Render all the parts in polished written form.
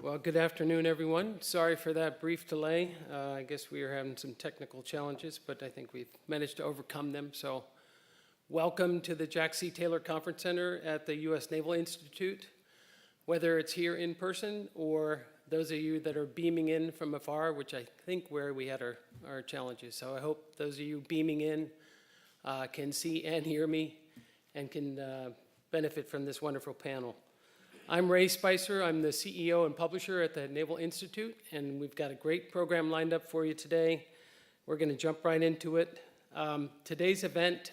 Well, good afternoon, everyone. Sorry for that brief delay. I guess we are having some technical challenges, but I think we've managed to overcome them. So welcome to the Jack C. Taylor Conference Center at the U.S. Naval Institute. Whether it's here in person or those of you that are beaming in from afar, which I think where we had our challenges. So I hope those of you beaming in can see and hear me and can benefit from this wonderful panel. I'm Ray Spicer. I'm the CEO and publisher at the Naval Institute, and we've got a great program lined up for you today. We're going to jump right into it. Today's event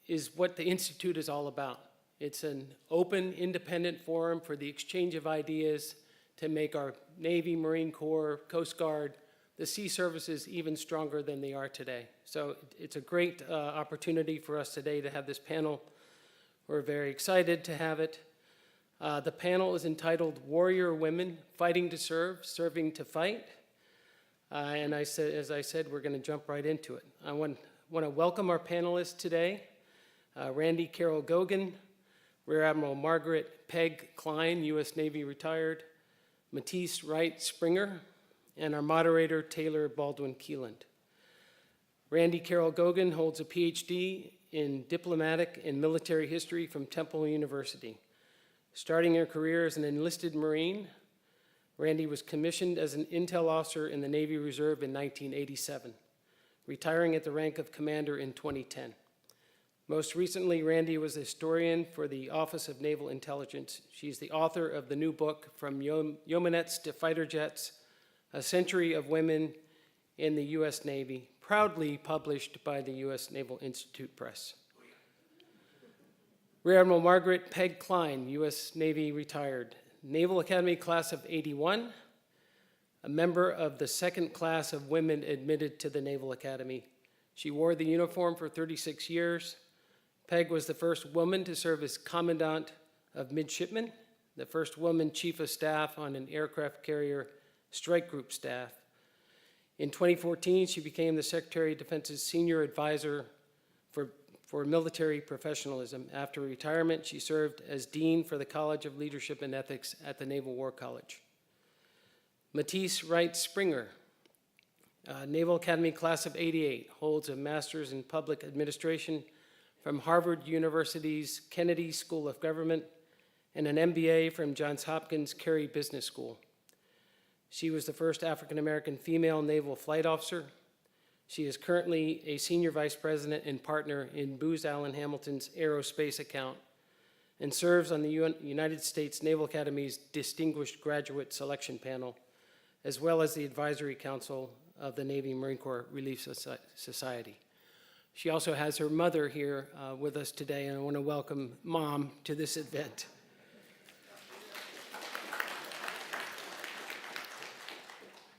is what the Institute is all about. It's an open, independent forum for the exchange of ideas to make our Navy, Marine Corps, Coast Guard, the sea services even stronger than they are today. So it's a great opportunity for us today to have this panel. We're very excited to have it. The panel is entitled Warrior Women, Fighting to Serve, Serving to Fight. And as I said, we're going to jump right into it. I want to welcome our panelists today. Randy Carroll Goguen, Rear Admiral Margaret Peg Klein, U.S. Navy retired, Matisse Wright Springer, and our moderator, Taylor Baldwin Keeland. Randy Carroll Goguen holds a PhD in diplomatic and military history from Temple University. Starting her career as an enlisted Marine, Randy was commissioned as an intel officer in the Navy Reserve in 1987, retiring at the rank of commander in 2010. Most recently, Randy was a historian for the Office of Naval Intelligence. She's the author of the new book, From Yeomanettes to Fighter Jets, A Century of Women in the U.S. Navy, proudly published by the U.S. Naval Institute Press. Rear Admiral Margaret Peg Klein, U.S. Navy retired, Naval Academy class of '81, a member of the second class of women admitted to the Naval Academy. She wore the uniform for 36 years. Peg was the first woman to serve as Commandant of Midshipmen, the first woman Chief of Staff on an aircraft carrier strike group staff. In 2014, she became the Secretary of Defense's Senior Advisor for military professionalism. After retirement, she served as Dean for the College of Leadership and Ethics at the Naval War College. Matisse Wright Springer, Naval Academy class of '88, holds a master's in public administration from Harvard University's Kennedy School of Government and an MBA from Johns Hopkins Carey Business School. She was the first African-American female naval flight officer. She is currently a senior vice president and partner in Booz Allen Hamilton's aerospace account and serves on the United States Naval Academy's Distinguished Graduate Selection Panel, as well as the Advisory Council of the Navy Marine Corps Relief Society. She also has her mother here with us today, and I want to welcome Mom to this event.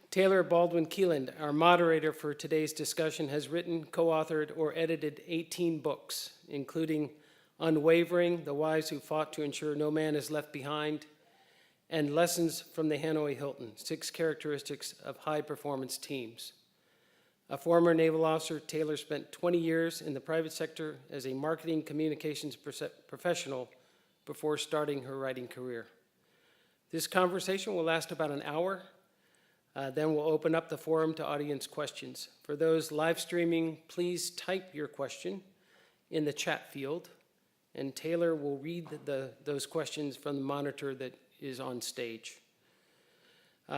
Taylor Baldwin Keeland, our moderator for today's discussion, has written, co-authored, or edited 18 books, including Unwavering, The Wives Who Fought to Ensure No Man is Left Behind, and Lessons from the Hanoi Hilton, 6 Characteristics of High-Performance Teams. A former naval officer, Taylor spent 20 years in the private sector as a marketing communications professional before starting her writing career. This conversation will last about an hour. Then we'll open up the forum to audience questions. For those live streaming, please type your question in the chat field, and Taylor will read those questions from the monitor that is on stage.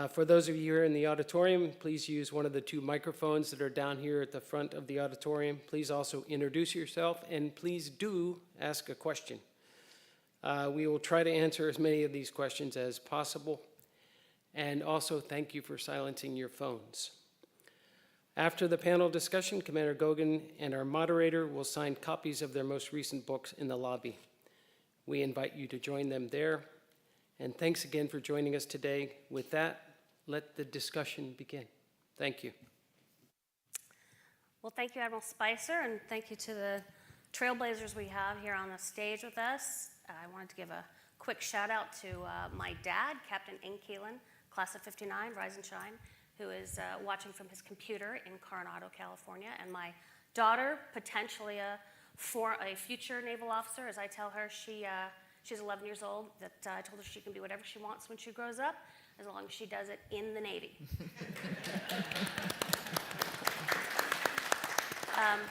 For those of you here in the auditorium, please use one of the 2 microphones that are down here at the front of the auditorium. Please also introduce yourself, and please do ask a question. We will try to answer as many of these questions as possible. And also, thank you for silencing your phones. After the panel discussion, Commander Goguen and our moderator will sign copies of their most recent books in the lobby. We invite you to join them there. And thanks again for joining us today. With that, let the discussion begin. Thank you. Well, thank you, Admiral Spicer, and thank you to the trailblazers we have here on the stage with us. I wanted to give a quick shout out to my dad, Captain Ing Keelan, class of '59, Rise and Shine, who is watching from his computer in Coronado, California, and my daughter, potentially a future naval officer. As I tell her, she's 11 years old, that I told her she can be whatever she wants when she grows up, as long as she does it in the Navy.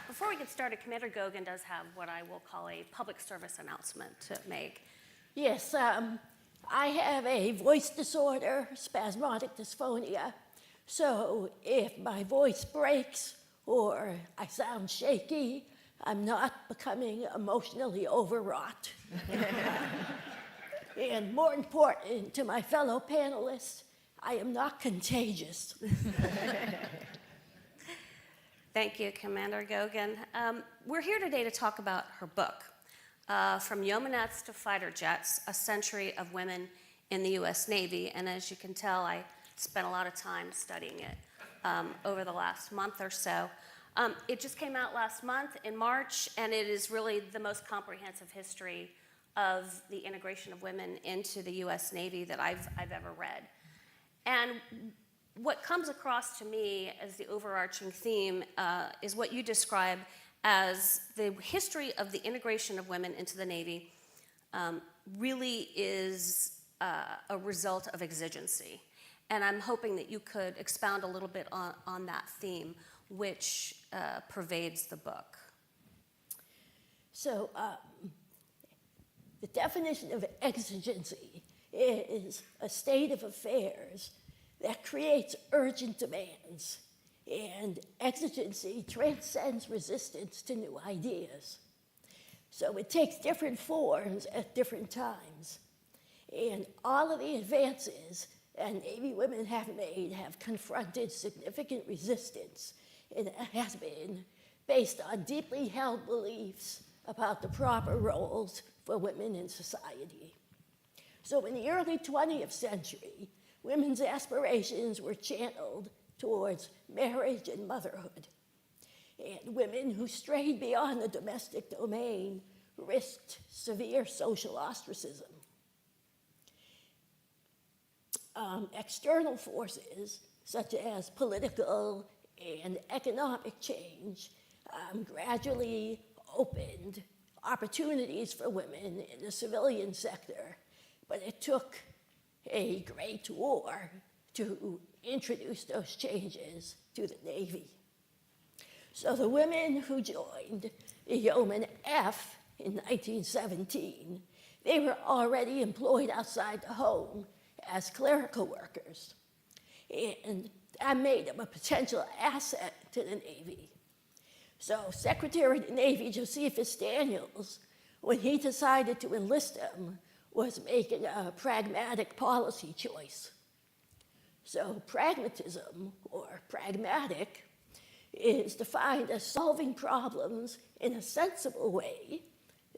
Before we get started, Commander Goguen does have what I will call a public service announcement to make. Yes, I have a voice disorder, spasmodic dysphonia. So if my voice breaks or I sound shaky, I'm not becoming emotionally overwrought. And more important to my fellow panelists, I am not contagious. Thank you, Commander Goguen. We're here today to talk about her book, From Yeomanettes to Fighter Jets, A Century of Women in the U.S. Navy. And as you can tell, I spent a lot of time studying it over the last month or so. It just came out last month in March, and it is really the most comprehensive history of the integration of women into the U.S. Navy that I've ever read. And what comes across to me as the overarching theme is what you describe as the history of the integration of women into the Navy really is a result of exigency. And I'm hoping that you could expound a little bit on that theme, which pervades the book. So the definition of exigency is a state of affairs that creates urgent demands, and exigency transcends resistance to new ideas. So it takes different forms at different times, and all of the advances that Navy women have made have confronted significant resistance, and it has been based on deeply held beliefs about the proper roles for women in society. So in the early 20th century, women's aspirations were channeled towards marriage and motherhood. And women who strayed beyond the domestic domain risked severe social ostracism. External forces, such as political and economic change, gradually opened opportunities for women in the civilian sector, but it took a great war to introduce those changes to the Navy. So the women who joined the Yeoman F in 1917, they were already employed outside the home as clerical workers, and that made them a potential asset to the Navy. So Secretary of the Navy Josephus Daniels, when he decided to enlist them, was making a pragmatic policy choice. So pragmatism, or pragmatic, is defined as solving problems in a sensible way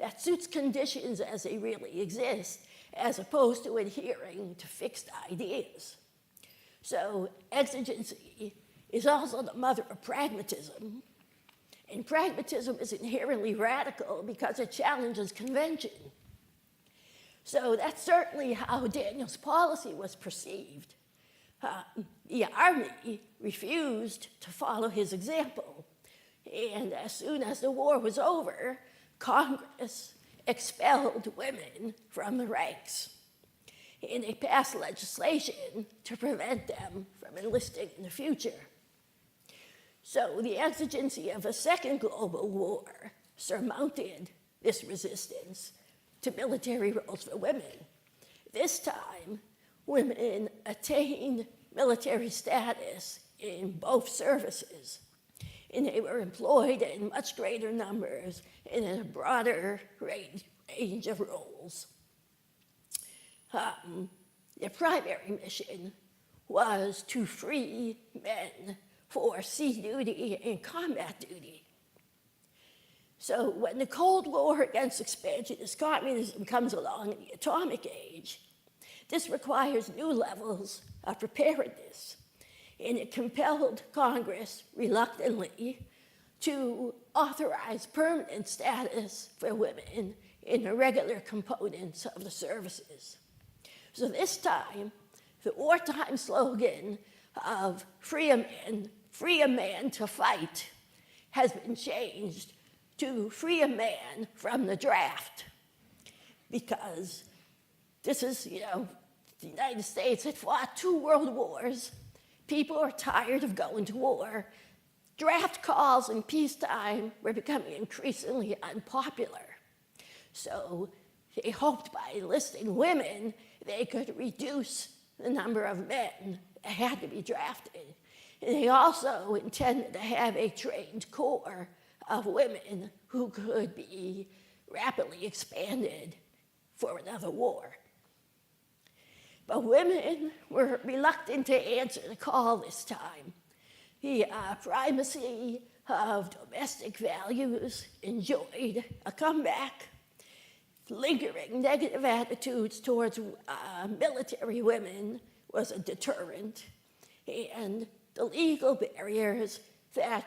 that suits conditions as they really exist, as opposed to adhering to fixed ideas. So exigency is also the mother of pragmatism, and pragmatism is inherently radical because it challenges convention. So that's certainly how Daniel's policy was perceived. The Army refused to follow his example, and as soon as the war was over, Congress expelled women from the ranks, and they passed legislation to prevent them from enlisting in the future. So the exigency of a second global war surmounted this resistance to military roles for women. This time, women attained military status in both services, and they were employed in much greater numbers and in a broader range of roles. Their primary mission was to free men for sea duty and combat duty. So when the Cold War against expansionist communism comes along in the atomic age, this requires new levels of preparedness, and it compelled Congress reluctantly to authorize permanent status for women in the regular components of the services. So this time, the wartime slogan of free a man to fight has been changed to free a man from the draft, because this is, the United States had fought 2 world wars. People are tired of going to war. Draft calls in peacetime were becoming increasingly unpopular. So they hoped by enlisting women, they could reduce the number of men that had to be drafted. And they also intended to have a trained corps of women who could be rapidly expanded for another war. But women were reluctant to answer the call this time. The primacy of domestic values enjoyed a comeback. Lingering negative attitudes towards military women was a deterrent, and the legal barriers that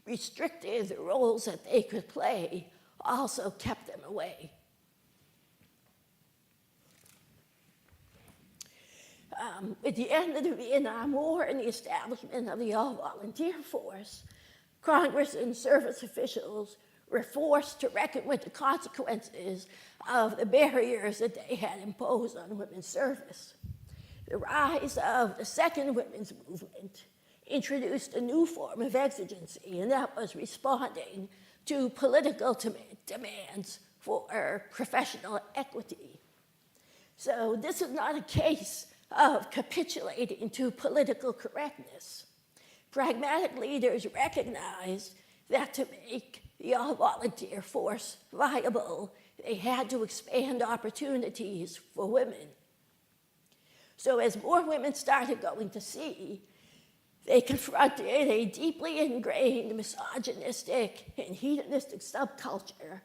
restricted the roles that they could play also kept them away. With the end of the Vietnam War and the establishment of the all-volunteer force, Congress and service officials were forced to reckon with the consequences of the barriers that they had imposed on women's service. The rise of the second women's movement introduced a new form of exigency, and that was responding to political demands for professional equity. So this is not a case of capitulating to political correctness. Pragmatic leaders recognized that to make the all-volunteer force viable, they had to expand opportunities for women. So as more women started going to sea, they confronted a deeply ingrained misogynistic and hedonistic subculture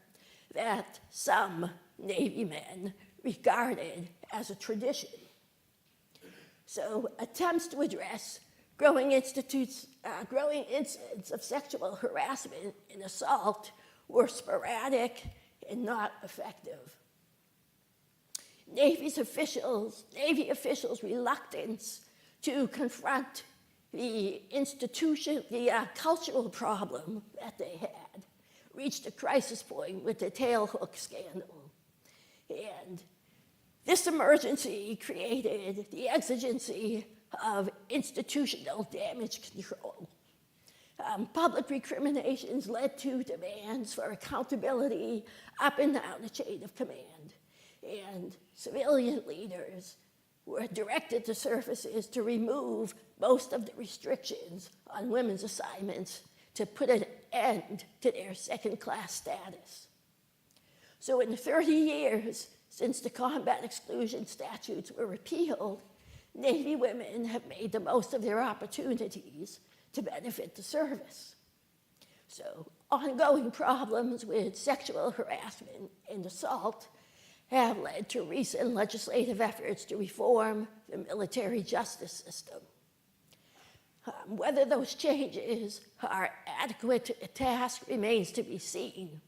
that some Navy men regarded as a tradition. So attempts to address growing incidents of sexual harassment and assault were sporadic and not effective. Navy officials' reluctance to confront the cultural problem that they had reached a crisis point with the Tailhook scandal. And this emergency created the exigency of institutional damage control. Public recriminations led to demands for accountability up and down the chain of command. And civilian leaders were directed to services to remove most of the restrictions on women's assignments to put an end to their second-class status. So in the 30 years since the combat exclusion statutes were repealed, Navy women have made the most of their opportunities to benefit the service. So ongoing problems with sexual harassment and assault have led to recent legislative efforts to reform the military justice system. Whether those changes are adequate to the task remains to be seen.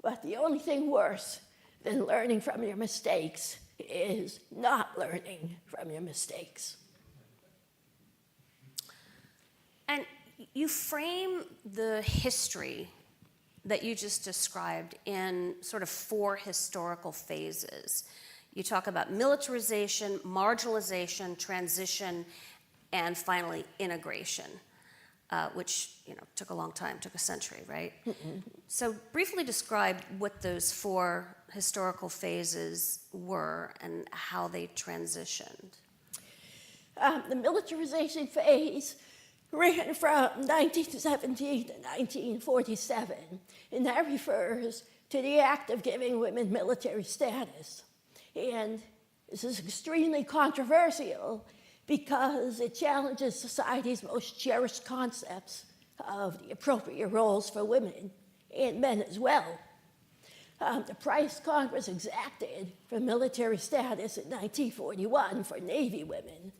But the only thing worse than learning from your mistakes is not learning from your mistakes. And you frame the history that you just described in sort of 4 historical phases. You talk about militarization, marginalization, transition, and finally integration, which took a long time, took a century, right? Mm-hmm. So briefly describe what those 4 historical phases were and how they transitioned. The militarization phase ran from 1917 to 1947, and that refers to the act of giving women military status. And this is extremely controversial because it challenges society's most cherished concepts of the appropriate roles for women and men as well. The price Congress exacted for military status in 1941 for Navy women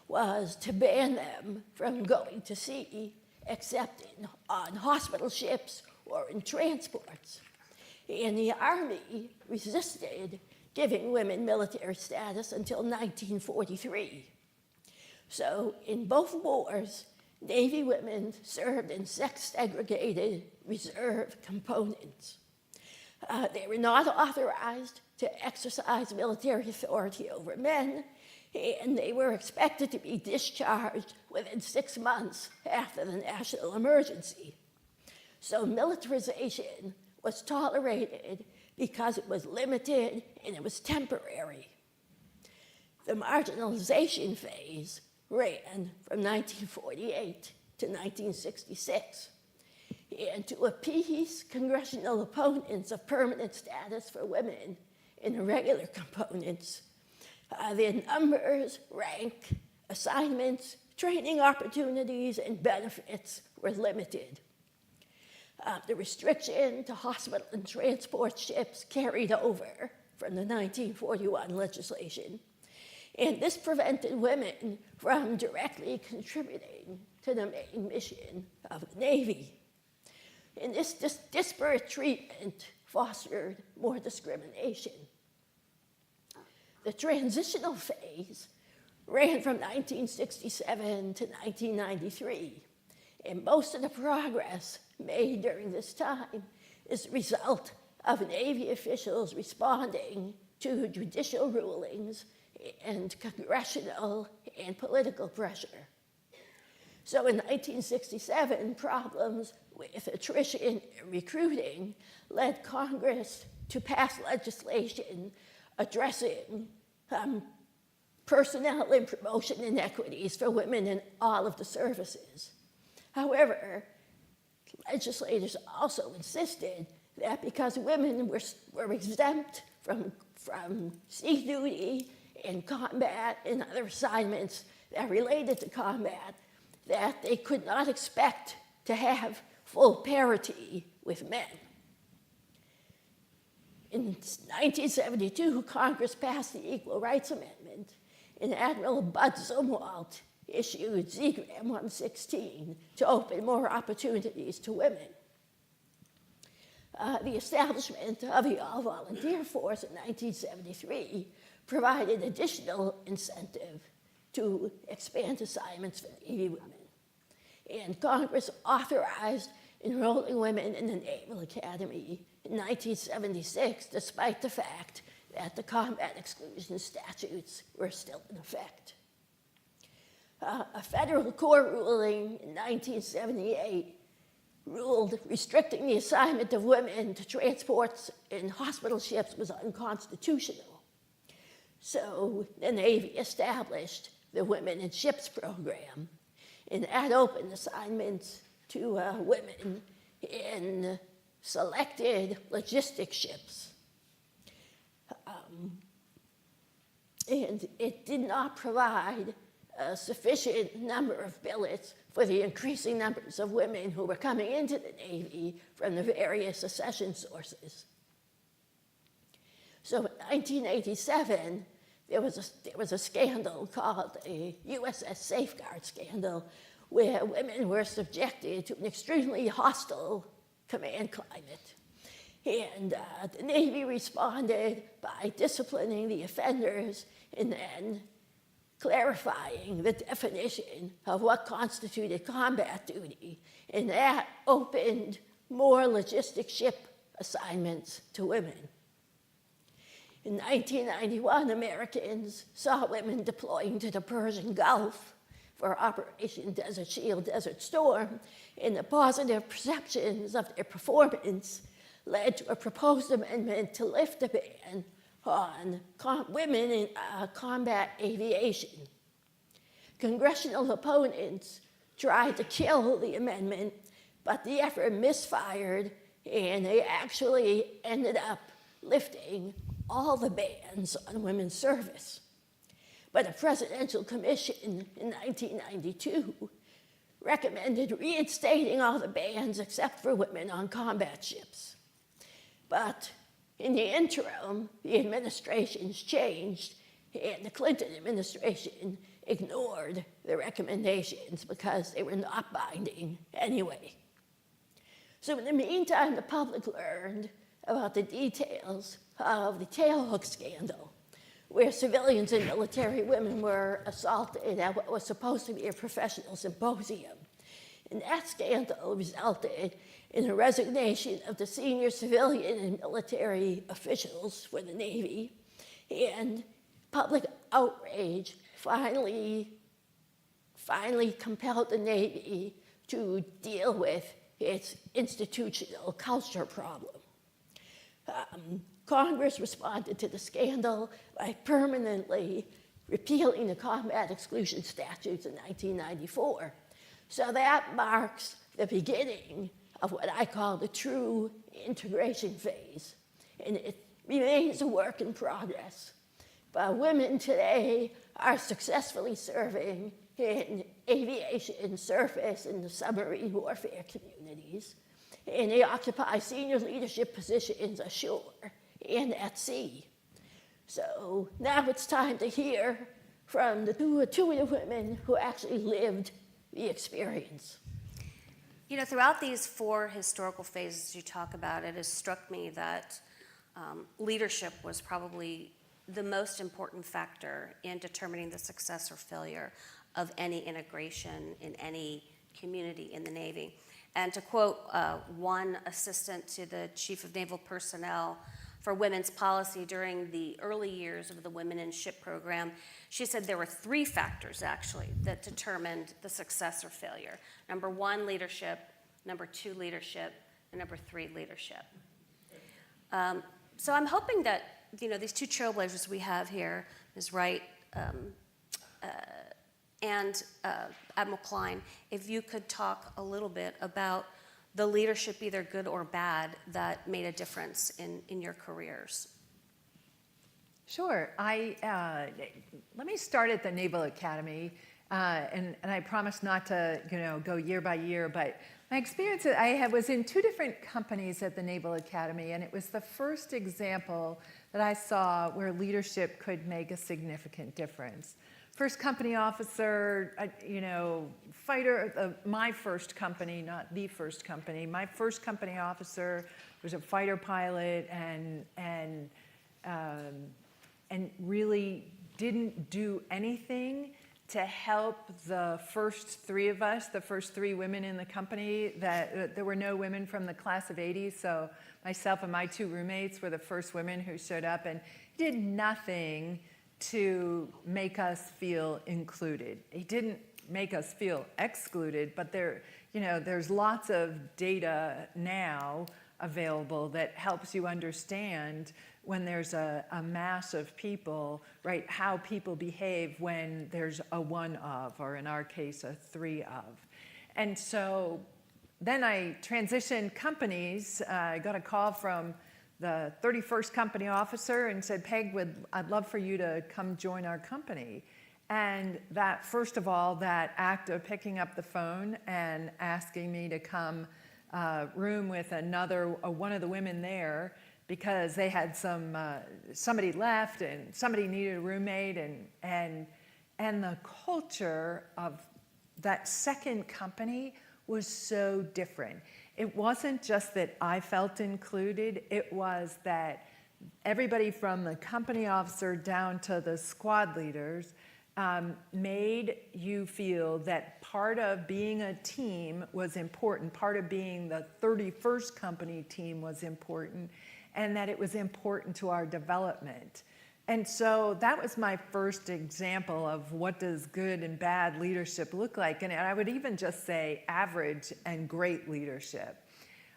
was to ban them from going to sea except on hospital ships or in transports. And the Army resisted giving women military status until 1943. So in both wars, Navy women served in sex-segregated reserve components. They were not authorized to exercise military authority over men, and they were expected to be discharged within 6 months after the national emergency. So militarization was tolerated because it was limited and it was temporary. The marginalization phase ran from 1948 to 1966. And to appease congressional opponents of permanent status for women and irregular components, their numbers, rank, assignments, training opportunities, and benefits were limited. The restriction to hospital and transport ships carried over from the 1941 legislation, and this prevented women from directly contributing to the main mission of the Navy. And this disparate treatment fostered more discrimination. The transitional phase ran from 1967 to 1993, and most of the progress made during this time is the result of Navy officials responding to judicial rulings and congressional and political pressure. So in 1967, problems with attrition and recruiting led Congress to pass legislation addressing personnel and promotion inequities for women in all of the services. However, legislators also insisted that because women were exempt from sea duty and combat and other assignments that related to combat, that they could not expect to have full parity with men. In 1972, Congress passed the Equal Rights Amendment, and Admiral Bud Zumwalt issued ZGRAM 116 to open more opportunities to women. The establishment of the all-volunteer force in 1973 provided additional incentive to expand assignments for Navy women. And Congress authorized enrolling women in the Naval Academy in 1976, despite the fact that the combat exclusion statutes were still in effect. A federal court ruling in 1978 ruled restricting the assignment of women to transports in hospital ships was unconstitutional. So the Navy established the Women in Ships program, and that opened assignments to women in selected logistic ships. And it did not provide a sufficient number of billets for the increasing numbers of women who were coming into the Navy from the various accession sources. So in 1987, there was a scandal called the USS Safeguard scandal, where women were subjected to an extremely hostile command climate. And the Navy responded by disciplining the offenders and then clarifying the definition of what constituted combat duty, and that opened more logistic ship assignments to women. In 1991, Americans saw women deploying to the Persian Gulf for Operation Desert Shield, Desert Storm, and the positive perceptions of their performance led to a proposed amendment to lift the ban on women in combat aviation. Congressional opponents tried to kill the amendment, but the effort misfired, and they actually ended up lifting all the bans on women's service. But a presidential commission in 1992 recommended reinstating all the bans except for women on combat ships. But in the interim, the administrations changed, and the Clinton administration ignored the recommendations because they were not binding anyway. So in the meantime, the public learned about the details of the Tailhook scandal, where civilians and military women were assaulted at what was supposed to be a professional symposium. And that scandal resulted in the resignation of the senior civilian and military officials for the Navy, and public outrage finally compelled the Navy to deal with its institutional culture problem. Congress responded to the scandal by permanently repealing the combat exclusion statutes in 1994. So that marks the beginning of what I call the true integration phase. And it remains a work in progress. But women today are successfully serving in aviation, surface, and the submarine warfare communities. And they occupy senior leadership positions ashore and at sea. So now it's time to hear from the two of the women who actually lived the experience. You know, throughout these 4 historical phases you talk about, it has struck me that leadership was probably the most important factor in determining the success or failure of any integration in any community in the Navy. And to quote one assistant to the Chief of Naval Personnel for women's policy during the early years of the Women in Ship program, she said there were 3 factors actually that determined the success or failure. Number 1, leadership. Number 2, leadership. And number 3, leadership. So I'm hoping that, you know, these 2 trailblazers we have here, Ms. Wright and Admiral Klein, if you could talk a little bit about the leadership, either good or bad, that made a difference in your careers. Sure. Let me start at the Naval Academy, and I promise not to, go year by year, but my experience, was in 2 different companies at the Naval Academy, and it was the first example that I saw where leadership could make a significant difference. First company officer, fighter, my first company, not the first company, my first company officer was a fighter pilot and really didn't do anything to help the first 3 of us, the first 3 women in the company. That there were no women from the class of '80s, so myself and my 2 roommates were the first women who showed up, and he did nothing to make us feel included. He didn't make us feel excluded, but there's lots of data now available that helps you understand when there's a mass of people, right, how people behave when there's a 1 of, or in our case, a 3 of. And so then I transitioned companies. I got a call from the 31st company officer and said, Peg, I'd love for you to come join our company. And that, first of all, that act of picking up the phone and asking me to come room with one of the women there, because they had somebody left and somebody needed a roommate, and the culture of that second company was so different. It wasn't just that I felt included, it was that everybody from the company officer down to the squad leaders made you feel that part of being a team was important, part of being the 31st company team was important, and that it was important to our development. And so that was my first example of what does good and bad leadership look like. And I would even just say average and great leadership.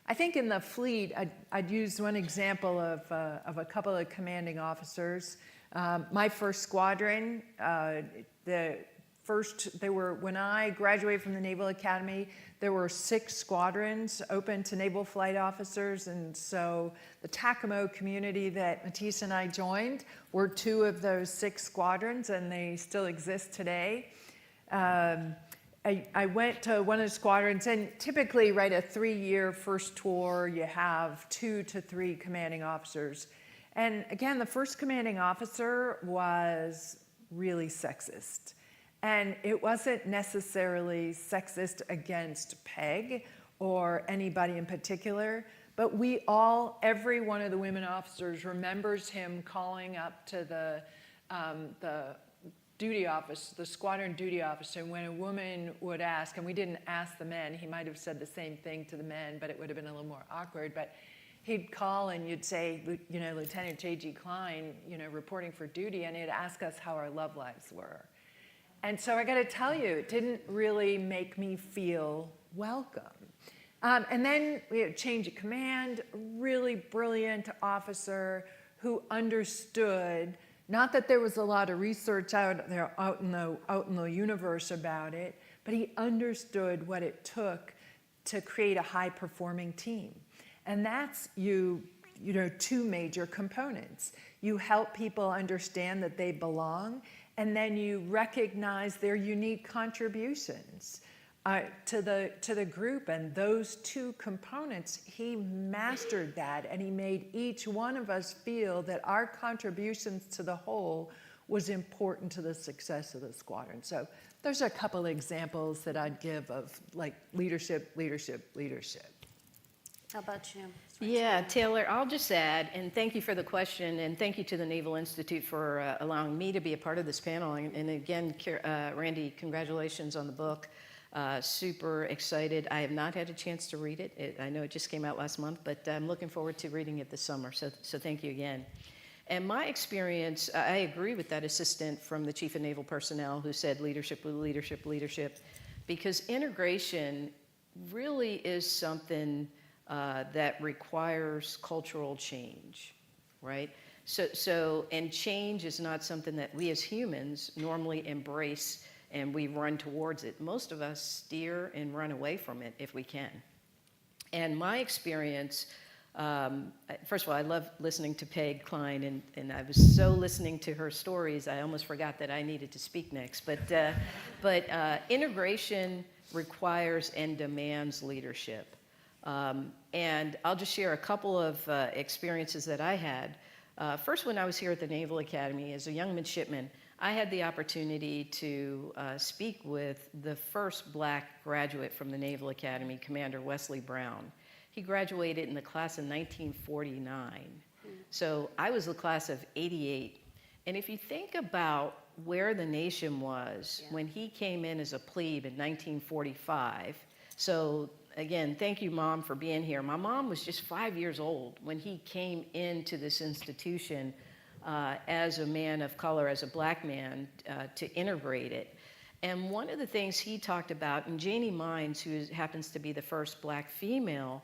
I think in the fleet, I'd use one example of a couple of commanding officers. My first squadron, when I graduated from the Naval Academy, there were 6 squadrons open to naval flight officers, and so the TACAMO community that Matisse and I joined were 2 of those 6 squadrons, and they still exist today. I went to one of the squadrons, and typically, right, a 3-year first tour, you have 2 to 3 commanding officers. And again, the first commanding officer was really sexist. And it wasn't necessarily sexist against Peg or anybody in particular, but every one of the women officers remembers him calling up to the duty office, the squadron duty officer, when a woman would ask, and we didn't ask the men, he might have said the same thing to the men, but it would have been a little more awkward, but he'd call and you'd say, Lieutenant J.G. Klein, reporting for duty, and he'd ask us how our love lives were. And so I got to tell you, it didn't really make me feel welcome. And then we had a change of command, really brilliant officer who understood, not that there was a lot of research out in the universe about it, but he understood what it took to create a high-performing team. And that's two major components. You help people understand that they belong, and then you recognize their unique contributions to the group. And those two components, he mastered that, and he made each one of us feel that our contributions to the whole was important to the success of the squadron. So there's a couple examples that I'd give of like leadership. How about you? Yeah, Taylor, I'll just add, and thank you for the question, and thank you to the Naval Institute for allowing me to be a part of this panel. And again, Randy, congratulations on the book. Super excited. I have not had a chance to read it. I know it just came out last month, but I'm looking forward to reading it this summer. So thank you again. And my experience, I agree with that assistant from the Chief of Naval Personnel who said leadership, because integration really is something that requires cultural change, right? And change is not something that we as humans normally embrace and we run towards it. Most of us steer and run away from it if we can. And my experience, first of all, I love listening to Peg Klein, and I was so listening to her stories, I almost forgot that I needed to speak next. But integration requires and demands leadership. And I'll just share a couple of experiences that I had. First, when I was here at the Naval Academy as a young midshipman, I had the opportunity to speak with the first black graduate from the Naval Academy, Commander Wesley Brown. He graduated in the class of 1949. So I was the class of 88. And if you think about where the nation was when he came in as a plebe in 1945, so again, thank you, Mom, for being here. My mom was just 5 years old when he came into this institution as a man of color, as a black man, to integrate it. And one of the things he talked about, and Janie Mines, who happens to be the first black female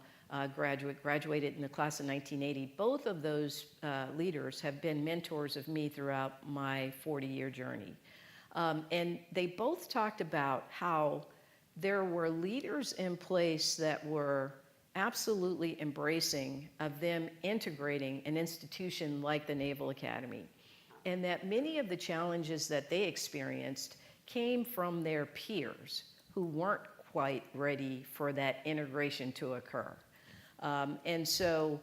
graduated in the class of 1980, both of those leaders have been mentors of me throughout my 40-year journey. And they both talked about how there were leaders in place that were absolutely embracing of them integrating an institution like the Naval Academy, and that many of the challenges that they experienced came from their peers who weren't quite ready for that integration to occur. And so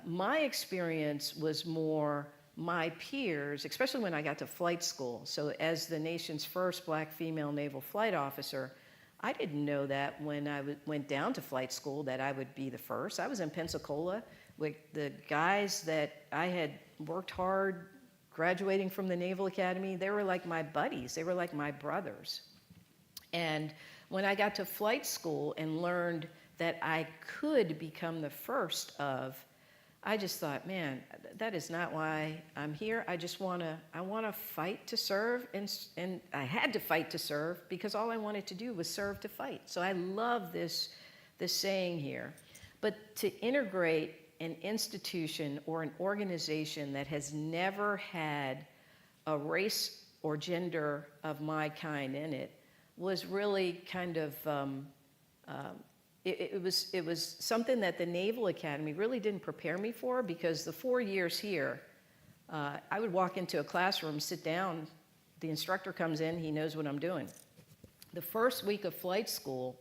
my experience was more my peers, especially when I got to flight school. So as the nation's first black female naval flight officer, I didn't know that when I went down to flight school that I would be the first. I was in Pensacola with the guys that I had worked hard graduating from the Naval Academy. They were like my buddies. They were like my brothers. And when I got to flight school and learned that I could become the first of, I just thought, man, that is not why I'm here. I want to fight to serve, and I had to fight to serve because all I wanted to do was serve to fight. So I love this saying here. But to integrate an institution or an organization that has never had a race or gender of my kind in it was really kind of it was something that the Naval Academy really didn't prepare me for, because the 4 years here, I would walk into a classroom, sit down, the instructor comes in, he knows what I'm doing. The first week of flight school,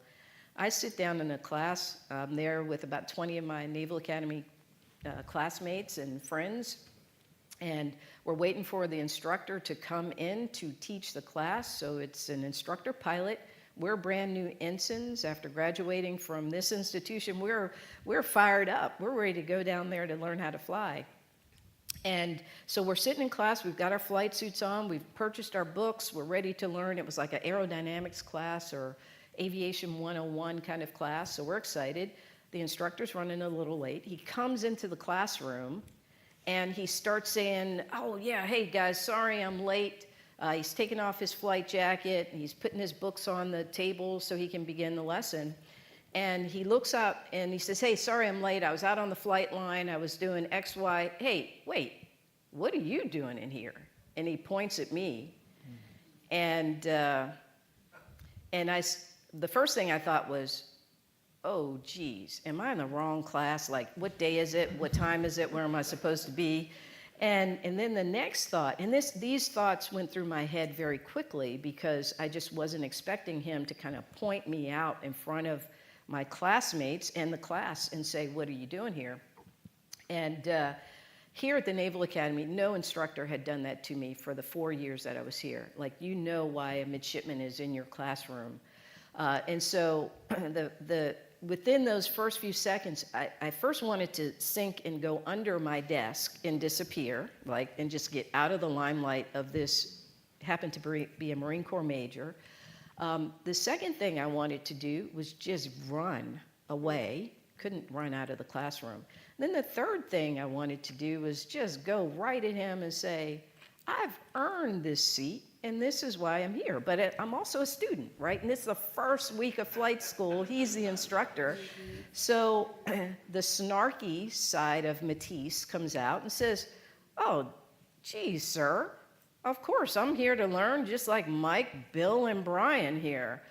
I sit down in a class there with about 20 of my Naval Academy classmates and friends, and we're waiting for the instructor to come in to teach the class. So it's an instructor pilot. We're brand new ensigns after graduating from this institution. We're fired up. We're ready to go down there to learn how to fly. And so we're sitting in class, we've got our flight suits on, we've purchased our books, we're ready to learn. It was like an aerodynamics class or aviation 101 kind of class, so we're excited. The instructor's running a little late. He comes into the classroom and he starts saying, oh yeah, hey guys, sorry I'm late. He's taking off his flight jacket, he's putting his books on the table so he can begin the lesson. And he looks up and he says, hey, sorry I'm late. I was out on the flight line. I was doing X, Y. Hey, wait, what are you doing in here? And he points at me. And the first thing I thought was, oh, geez, am I in the wrong class? Like, what day is it? What time is it? Where am I supposed to be? And then the next thought, and these thoughts went through my head very quickly because I just wasn't expecting him to kind of point me out in front of my classmates and the class and say, what are you doing here? And here at the Naval Academy, no instructor had done that to me for the 4 years that I was here. Like, you know why a midshipman is in your classroom. And so within those first few seconds, I first wanted to sink and go under my desk and disappear, and just get out of the limelight of this, happened to be a Marine Corps major. The second thing I wanted to do was just run away, couldn't run out of the classroom. Then the third thing I wanted to do was just go right at him and say, I've earned this seat, and this is why I'm here. But I'm also a student, right? And this is the first week of flight school. He's the instructor. So the snarky side of Matisse comes out and says, oh, geez, sir. Of course, I'm here to learn just like Mike, Bill, and Brian here.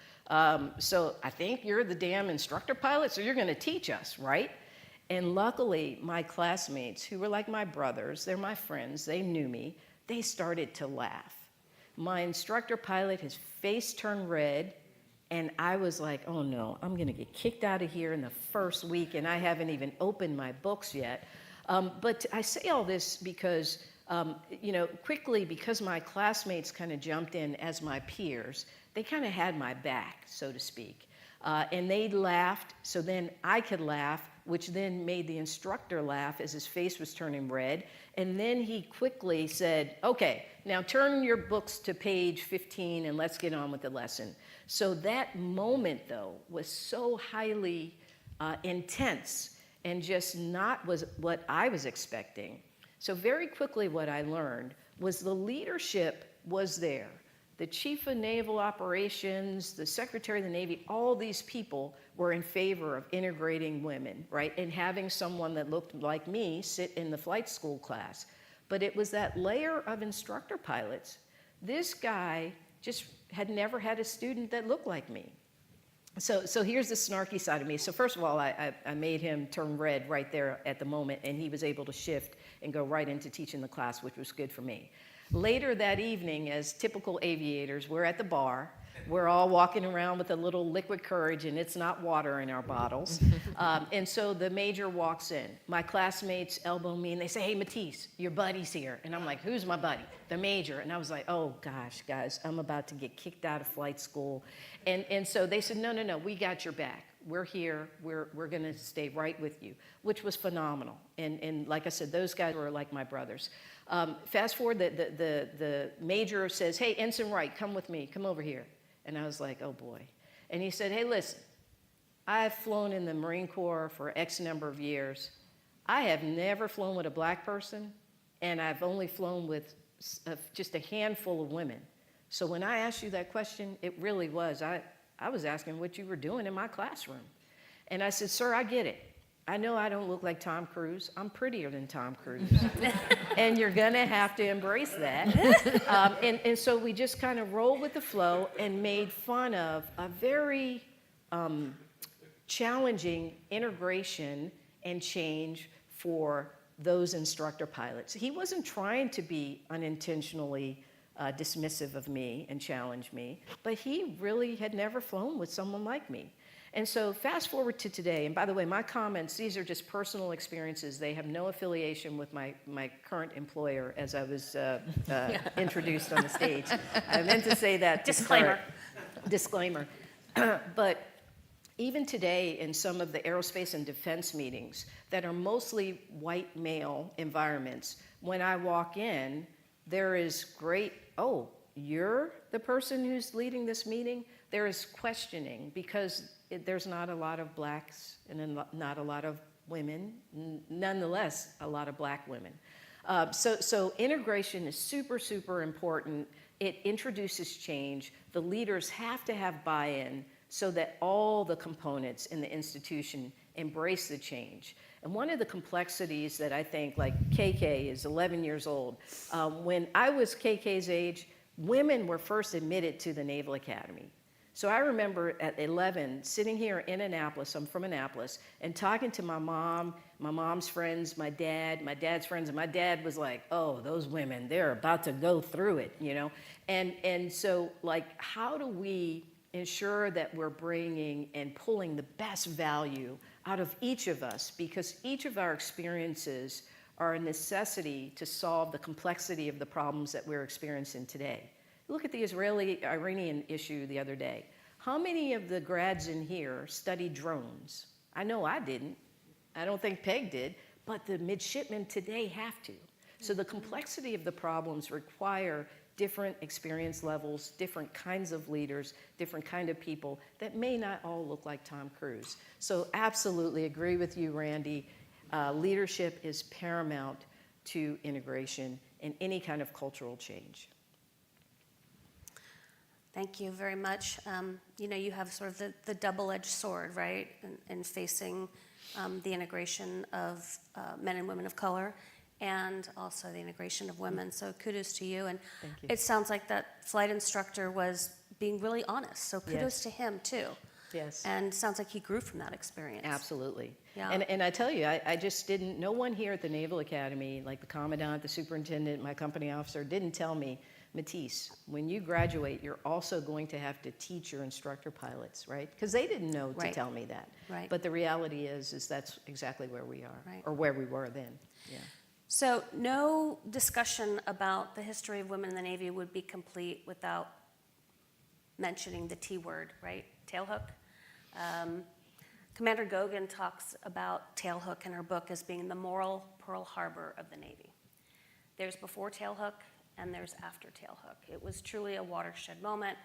So I think you're the damn instructor pilot, so you're going to teach us, right? And luckily, my classmates, who were like my brothers, they're my friends, they knew me, they started to laugh. My instructor pilot, his face turned red, and I was like, oh no, I'm going to get kicked out of here in the first week, and I haven't even opened my books yet. But I say all this because quickly, because my classmates kind of jumped in as my peers, they kind of had my back, so to speak. And they laughed, so then I could laugh, which then made the instructor laugh as his face was turning red. And then he quickly said, okay, now turn your books to page 15 and let's get on with the lesson. So that moment, though, was so highly intense and just not was what I was expecting. So very quickly what I learned was the leadership was there. The Chief of Naval Operations, the Secretary of the Navy, all these people were in favor of integrating women, right? And having someone that looked like me sit in the flight school class. But it was that layer of instructor pilots. This guy just had never had a student that looked like me. So here's the snarky side of me. So first of all, I made him turn red right there at the moment, and he was able to shift and go right into teaching the class, which was good for me. Later that evening, as typical aviators, we're at the bar. We're all walking around with a little liquid courage, and it's not water in our bottles. And so the major walks in. My classmates elbow me, and they say, hey, Matisse, your buddy's here. And I'm like, who's my buddy? The major. And I was like, oh, gosh, guys, I'm about to get kicked out of flight school. And so they said, no, we got your back. We're here. We're going to stay right with you, which was phenomenal. And like I said, those guys were like my brothers. Fast forward, the major says, hey, Ensign Wright, come with me. Come over here. And I was like, oh, boy. And he said, hey, listen, I've flown in the Marine Corps for X number of years. I have never flown with a black person, and I've only flown with just a handful of women. So when I asked you that question, it really was. I was asking what you were doing in my classroom. And I said, sir, I get it. I know I don't look like Tom Cruise. I'm prettier than Tom Cruise. And you're going to have to embrace that. And so we just kind of rolled with the flow and made fun of a very challenging integration and change for those instructor pilots. He wasn't trying to be unintentionally dismissive of me and challenge me, but he really had never flown with someone like me. And so fast forward to today, and by the way, my comments, these are just personal experiences. They have no affiliation with my current employer as I was introduced on the stage. I meant to say that. Disclaimer. Disclaimer. But even today in some of the aerospace and defense meetings that are mostly white male environments, when I walk in, there is great, oh, you're the person who's leading this meeting? There is questioning because there's not a lot of blacks and then not a lot of women, nonetheless, a lot of black women. So integration is super, super important. It introduces change. The leaders have to have buy-in so that all the components in the institution embrace the change. And one of the complexities that I think, like KK is 11 years old. When I was KK's age, women were first admitted to the Naval Academy. So I remember at 11, sitting here in Annapolis, I'm from Annapolis, and talking to my mom, my mom's friends, my dad's friends, and my dad was like, oh, those women, they're about to go through it, you know? And so, like, how do we ensure that we're bringing and pulling the best value out of each of us? Because each of our experiences are a necessity to solve the complexity of the problems that we're experiencing today. Look at the Israeli-Iranian issue the other day. How many of the grads in here studied drones? I know I didn't. I don't think Peg did, but the midshipmen today have to. So the complexity of the problems require different experience levels, different kinds of leaders, different kind of people that may not all look like Tom Cruise. So absolutely agree with you, Randy. Leadership is paramount to integration and any kind of cultural change. Thank you very much. You know, you have sort of the double-edged sword, right, in facing the integration of men and women of color and also the integration of women. So kudos to you. And Thank you. it sounds like that flight instructor was being really honest. So kudos Yes. to him, too. Yes. And sounds like he grew from that experience. Absolutely. Yeah. And I tell you, I just didn't, no one here at the Naval Academy, like the commandant, the superintendent, my company officer, didn't tell me, Matisse, when you graduate, you're also going to have to teach your instructor pilots, right? Because they didn't know to Right. tell me that. Right. But the reality is that's exactly where we are, Right. or where we were then. Yeah. So no discussion about the history of women in the Navy would be complete without mentioning the T word, right? Tailhook. Commander Goguen talks about Tailhook in her book as being the moral Pearl Harbor of the Navy. There's before Tailhook and there's after Tailhook. It was truly a watershed moment.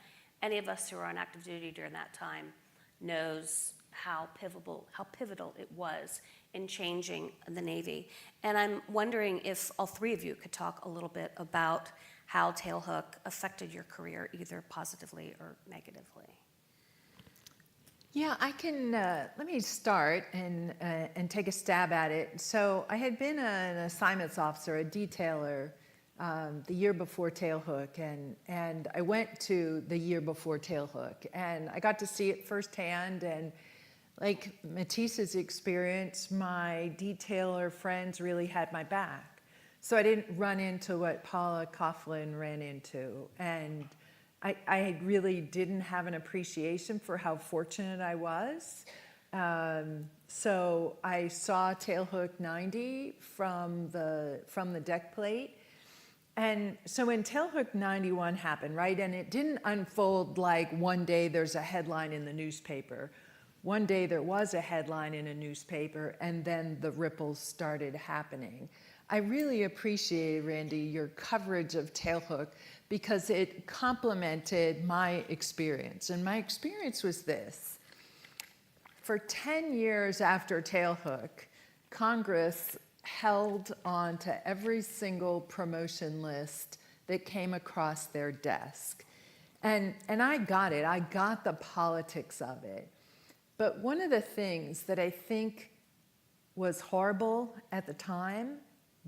Any of us who were on active duty during that time knows how pivotal it was in changing the Navy. And I'm wondering if all three of you could talk a little bit about how Tailhook affected your career, either positively or negatively. Yeah, I can, let me start and take a stab at it. So I had been an assignments officer, a detailer, the year before Tailhook, and I went to the year before Tailhook, and I got to see it firsthand, and like Matisse's experience, my detailer friends really had my back. So I didn't run into what Paula Coughlin ran into, and I really didn't have an appreciation for how fortunate I was. So I saw Tailhook 90 from the deck plate. And so when Tailhook 91 happened, right, and it didn't unfold like one day there's a headline in the newspaper. One day there was a headline in a newspaper, and then the ripples started happening. I really appreciate, Randy, your coverage of Tailhook because it complemented my experience. And my experience was this. For 10 years after Tailhook, Congress held on to every single promotion list that came across their desk. And I got it. I got the politics of it. But one of the things that I think was horrible at the time,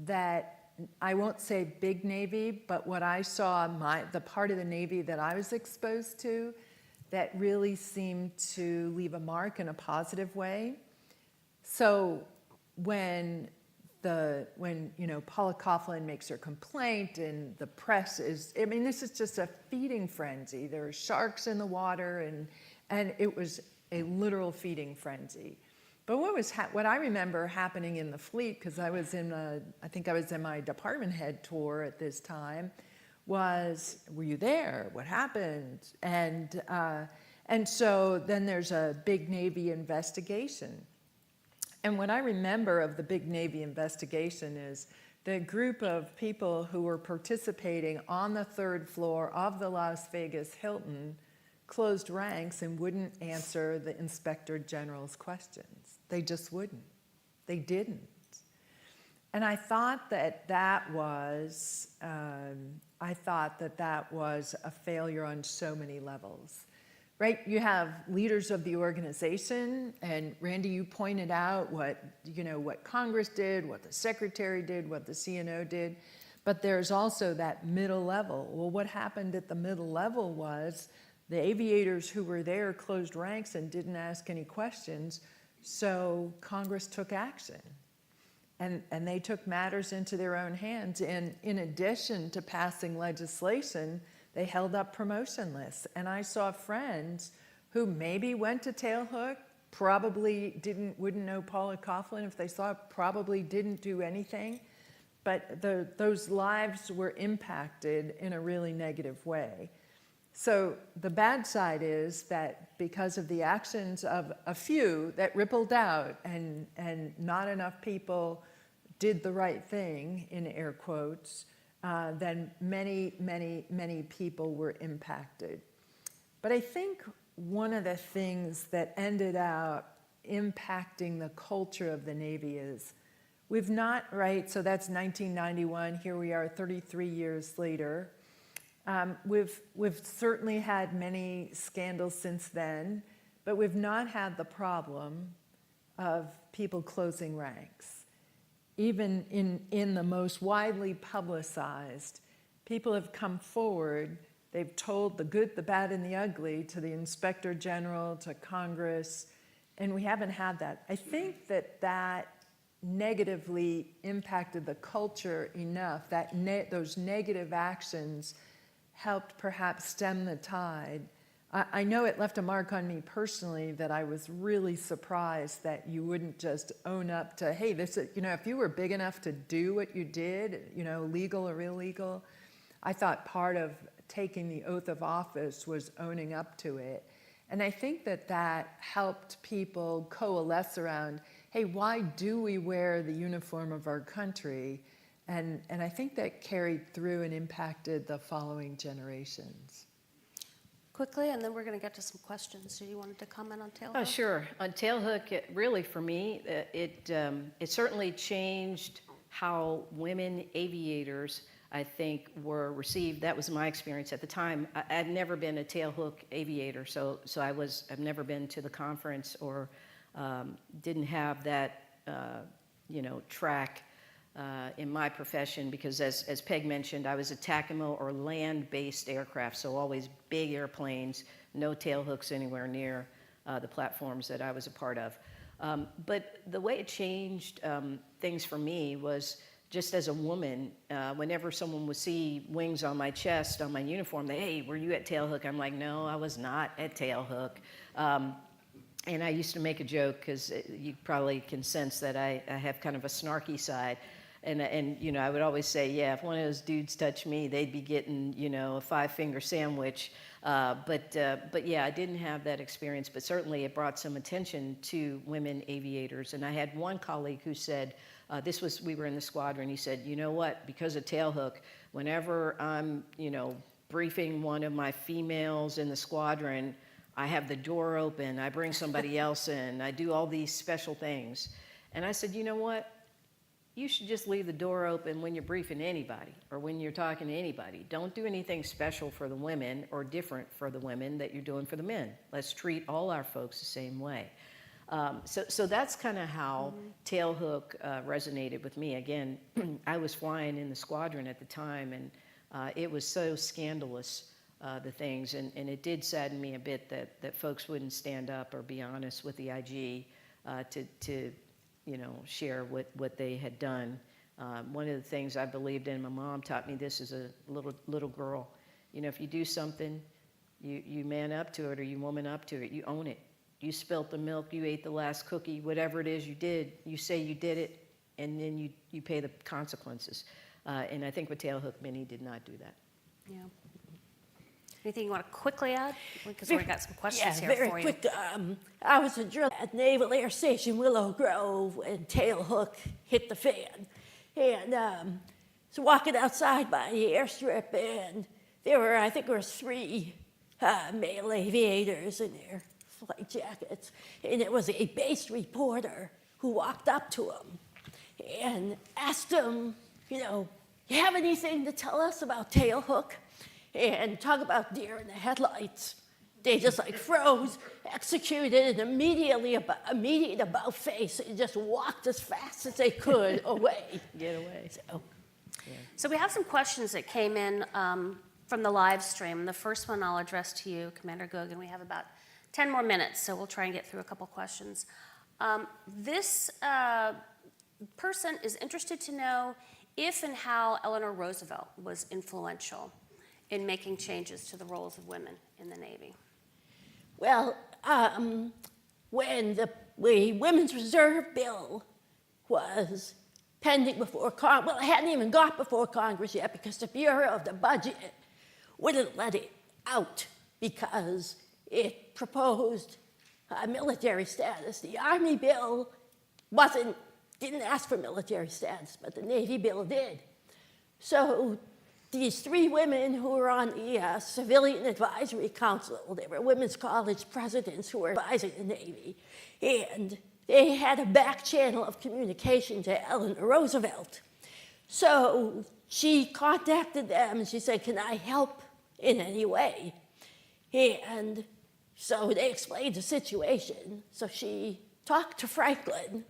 that I won't say big Navy, but what I saw, the part of the Navy that I was exposed to, that really seemed to leave a mark in a positive way. So when Paula Coughlin makes her complaint and the press is, I mean, this is just a feeding frenzy. There are sharks in the water, and it was a literal feeding frenzy. But what I remember happening in the fleet, because I think I was in my department head tour at this time, was, were you there? What happened? And And so then there's a big Navy investigation. And what I remember of the big Navy investigation is the group of people who were participating on the third floor of the Las Vegas Hilton closed ranks and wouldn't answer the Inspector General's questions. They just wouldn't. They didn't. And I thought that was a failure on so many levels. Right, you have leaders of the organization, and Randy, you pointed out what Congress did, what the Secretary did, what the CNO did, but there's also that middle level. Well, what happened at the middle level was the aviators who were there closed ranks and didn't ask any questions, so Congress took action. And they took matters into their own hands, and in addition to passing legislation, they held up promotion lists. And I saw friends who maybe went to Tailhook, probably wouldn't know Paula Coughlin if they saw it, probably didn't do anything, but those lives were impacted in a really negative way. So the bad side is that because of the actions of a few that rippled out and not enough people did the right thing, in air quotes, then many people were impacted. But I think one of the things that ended up impacting the culture of the Navy is we've not, right, so that's 1991, here we are 33 years later. We've certainly had many scandals since then, but we've not had the problem of people closing ranks. Even in the most widely publicized, people have come forward, they've told the good, the bad, and the ugly to the Inspector General, to Congress, and we haven't had that. I think that negatively impacted the culture enough, that those negative actions helped perhaps stem the tide. I know it left a mark on me personally that I was really surprised that you wouldn't just own up to, hey, this is, if you were big enough to do what you did, legal or illegal, I thought part of taking the oath of office was owning up to it. And I think that helped people coalesce around, hey, why do we wear the uniform of our country? And I think that carried through and impacted the following generations. Quickly, and then we're going to get to some questions. Do you want to comment on Tailhook? Oh, sure. On Tailhook, really for me, it certainly changed how women aviators, I think, were received. That was my experience at the time. I'd never been a Tailhook aviator, so I've never been to the conference or didn't have that track in my profession, because as Peg mentioned, I was a TACAMO or land-based aircraft, so always big airplanes, no tailhooks anywhere near the platforms that I was a part of. But the way it changed things for me was just as a woman, whenever someone would see wings on my chest, on my uniform, hey, were you at Tailhook? I'm like, no, I was not at Tailhook. And I used to make a joke, because you probably can sense that I have kind of a snarky side. And I would always say, yeah, if one of those dudes touched me, they'd be getting, a 5-finger sandwich. But yeah, I didn't have that experience, but certainly it brought some attention to women aviators. And I had one colleague who said, we were in the squadron, he said, you know what, because of Tailhook, whenever I'm, briefing one of my females in the squadron, I have the door open, I bring somebody else in, I do all these special things. And I said, you know what? You should just leave the door open when you're briefing anybody or when you're talking to anybody. Don't do anything special for the women or different for the women that you're doing for the men. Let's treat all our folks the same way. So that's kind of how Tailhook resonated with me. Again, I was flying in the squadron at the time, and it was so scandalous, the things, and it did sadden me a bit that folks wouldn't stand up or be honest with the IG to share what they had done. One of the things I believed in, my mom taught me this as a little girl. If you do something, you man up to it or you woman up to it. You own it. You spilt the milk, you ate the last cookie, whatever it is you did, you say you did it, and then you pay the consequences. And I think with Tailhook, many did not do that. Yeah. Anything you want to quickly add? Because we've got some questions Yeah, here very for you. quick. I was a drill at Naval Air Station Willow Grove when Tailhook hit the fan. And so walking outside by the airstrip, and I think there were 3 male aviators in their flight jackets. And it was a base reporter who walked up to him and asked him, you have anything to tell us about Tailhook? And talk about deer in the headlights. They just froze, executed, and immediate about face, and just walked as fast as they could away. Get away. So we have some questions that came in from the live stream. The first one I'll address to you, Commander Goguen. We have about 10 more minutes, so we'll try and get through a couple questions. This person is interested to know if and how Eleanor Roosevelt was influential in making changes to the roles of women in the Navy. Well, when the Women's Reserve Bill was pending before Congress, well, it hadn't even got before Congress yet because the Bureau of the Budget wouldn't let it out because it proposed military status. The Army bill didn't ask for military status, but the Navy bill did. So these 3 women who were on the Civilian Advisory Council, they were women's college presidents who were advising the Navy, and they had a back channel of communication to Eleanor Roosevelt. So she contacted them and she said, can I help in any way? And so they explained the situation. So she talked to Franklin,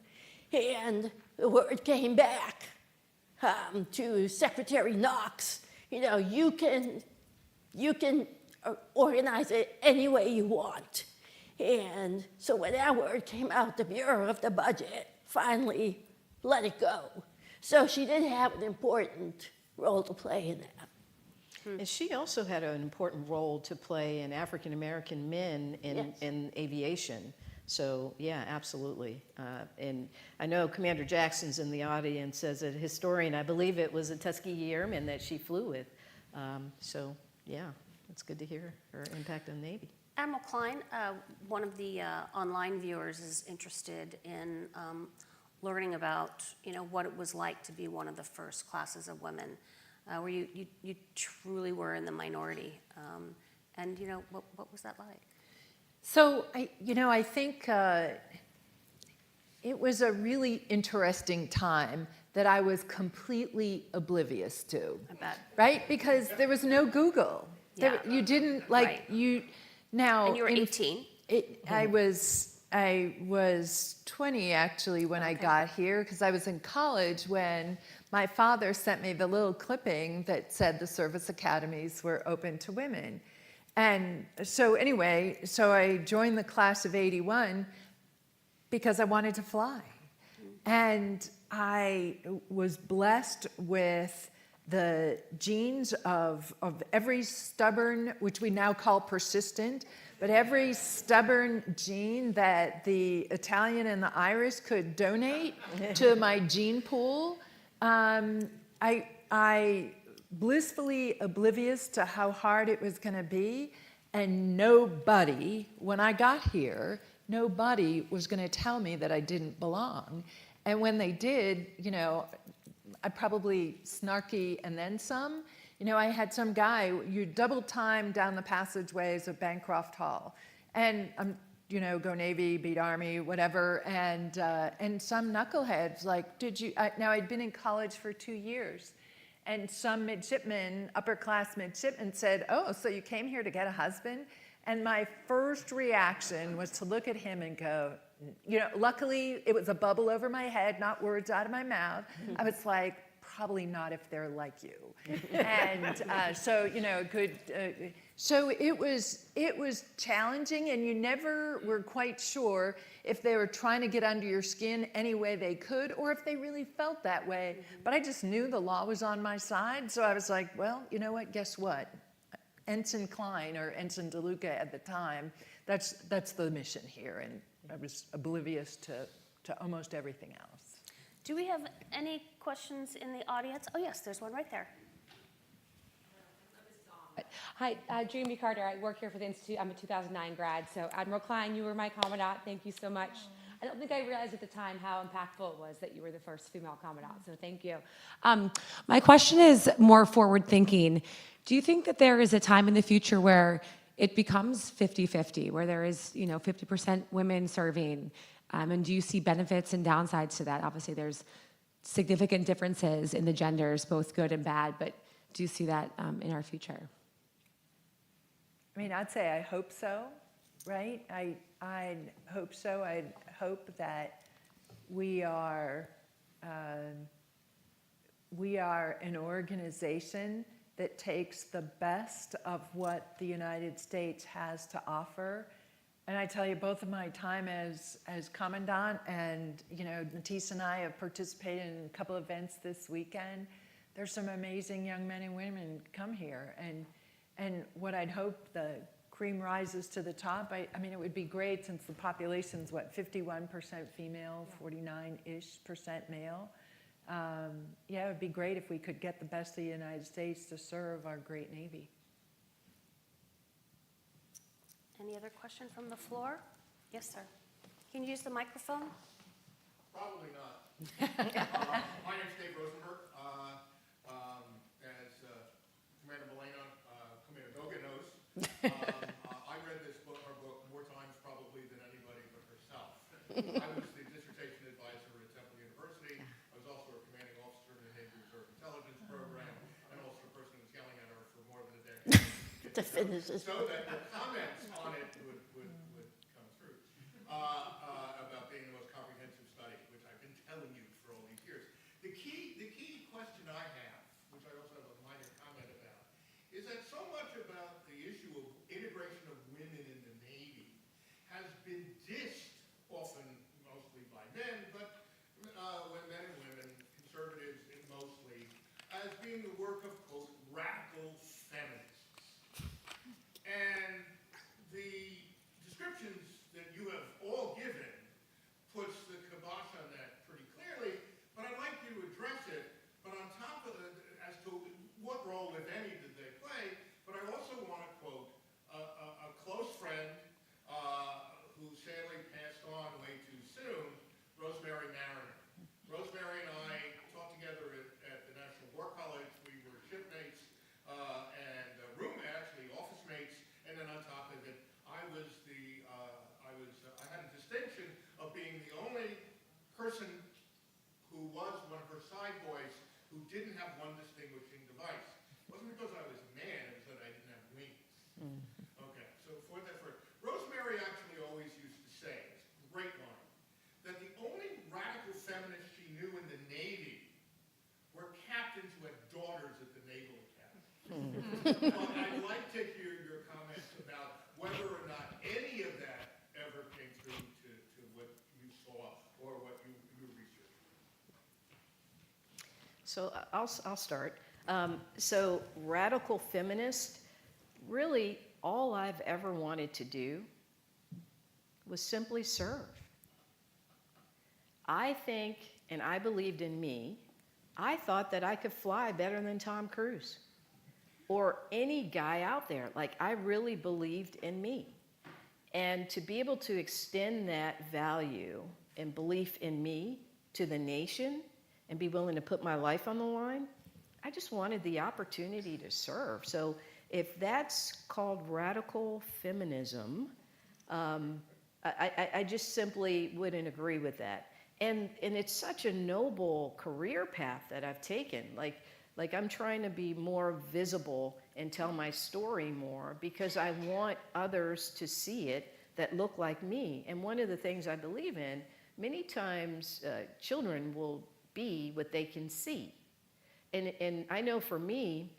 and the word came back to Secretary Knox. You can organize it any way you want. And so when that word came out, the Bureau of the Budget finally let it go. So she did have an important role to play in that. And she also had an important role to play in African American men in aviation. So yeah, absolutely. And I know Commander Jackson's in the audience as a historian. I believe it was a Tuskegee Airman that she flew with. So yeah, it's good to hear her impact on the Navy. Admiral Klein, one of the online viewers is interested in learning about what it was like to be one of the first classes of women, where you truly were in the minority, and what was that like? So I think it was a really interesting time that I was completely oblivious to. I bet. Right? Because there was no Google. Yeah. You didn't Right. now. And you were 18. I was 20 actually when I got here, because I was in college when my father sent me the little clipping that said the service academies were open to women. And so I joined the class of 81 because I wanted to fly. And I was blessed with the genes of every stubborn, which we now call persistent, but every stubborn gene that the Italian and the Irish could donate to my gene pool. I blissfully oblivious to how hard it was going to be, and nobody, when I got here, nobody was going to tell me that I didn't belong. And when they did, I probably snarky and then some. I had some guy, you double time down the passageways of Bancroft Hall, and I'm, go Navy, beat Army, whatever, and some knuckleheads like, now I'd been in college for 2 years, and some midshipman, upper-class midshipman said, oh, so you came here to get a husband? And my first reaction was to look at him and go, luckily it was a bubble over my head, not words out of my mouth. I was like, probably not if they're like you. And so it was challenging, and you never were quite sure if they were trying to get under your skin any way they could, or if they really felt that way. But I just knew the law was on my side, so I was like, well, you know what, guess what? Ensign Klein, or Ensign DeLuca at the time, that's the mission here, and I was oblivious to almost everything else. Do we have any questions in the audience? Oh yes, there's one right there. I was Hi, Jamie Carter. I work here for the Institute. I'm a 2009 grad. So Admiral Klein, you were my commandant. Thank you so much. I don't think I realized at the time how impactful it was that you were the first female commandant. So thank you. My question is more forward thinking. Do you think that there is a time in the future where it becomes 50-50, where there is, 50% women serving? And do you see benefits and downsides to that? Obviously, there's significant differences in the genders, both good and bad, but do you see that in our future? I mean, I'd say I hope so, right? I'd hope so. I'd hope that we are an organization that takes the best of what the United States has to offer. And I tell you, both of my time as commandant and, Matisse and I have participated in a couple events this weekend. There's some amazing young men and women come here. And what I'd hope, the cream rises to the top. I mean, it would be great since the population's, 51% female, 49-ish% male. Yeah, it would be great if we could get the best of the United States to serve our great Navy. Any other question from the floor? Yes, sir. Can you use the microphone? Probably not. My name's Dave Rosenberg. As Commander Goguen knows, I read her book more times probably than anybody but herself. I was the dissertation advisor at Temple University. I was also a commanding officer in the Navy Reserve Intelligence Program, and also a person who was yelling at her for more than a decade. To finish this. So that the comments on it would come through about being the most comprehensive study, which I've been telling you for all these years. The key question I have, which I also have a minor comment about, is that so much about the issue of integration of women in the Navy has been dissed, often mostly by men, but when men and women, conservatives mostly, as being the work of, quote, radical feminists. And the descriptions that you have all given puts the kibosh on that pretty clearly, but I'd like you to address it, but on top of it, as to what role, if any, did they play, but I also want to quote a close friend who sadly passed on way too soon, Rosemary Mariner. Rosemary and I taught together at the National War College. We were shipmates and actually office mates, and then on top of it, I had a distinction of being the only person who was one of her side boys who didn't have one distinguishing device. It wasn't because I was a man, it was that I didn't have wings. Okay, so for that first, Rosemary actually always used to say, it's a great line, that the only radical feminists she knew in the Navy were captains who had daughters at the Naval Academy. Well, I'd like to hear your comments about whether or not any of that ever came through to what you saw or what you researched. So I'll start. So radical feminist, really all I've ever wanted to do was simply serve. I think, and I believed in me, I thought that I could fly better than Tom Cruise or any guy out there. Like, I really believed in me. And to be able to extend that value and belief in me to the nation and be willing to put my life on the line, I just wanted the opportunity to serve. So if that's called radical feminism, I just simply wouldn't agree with that. And it's such a noble career path that I've taken. Like I'm trying to be more visible and tell my story more because I want others to see it that look like me. And one of the things I believe in, many times children will be what they can see. And I know for me,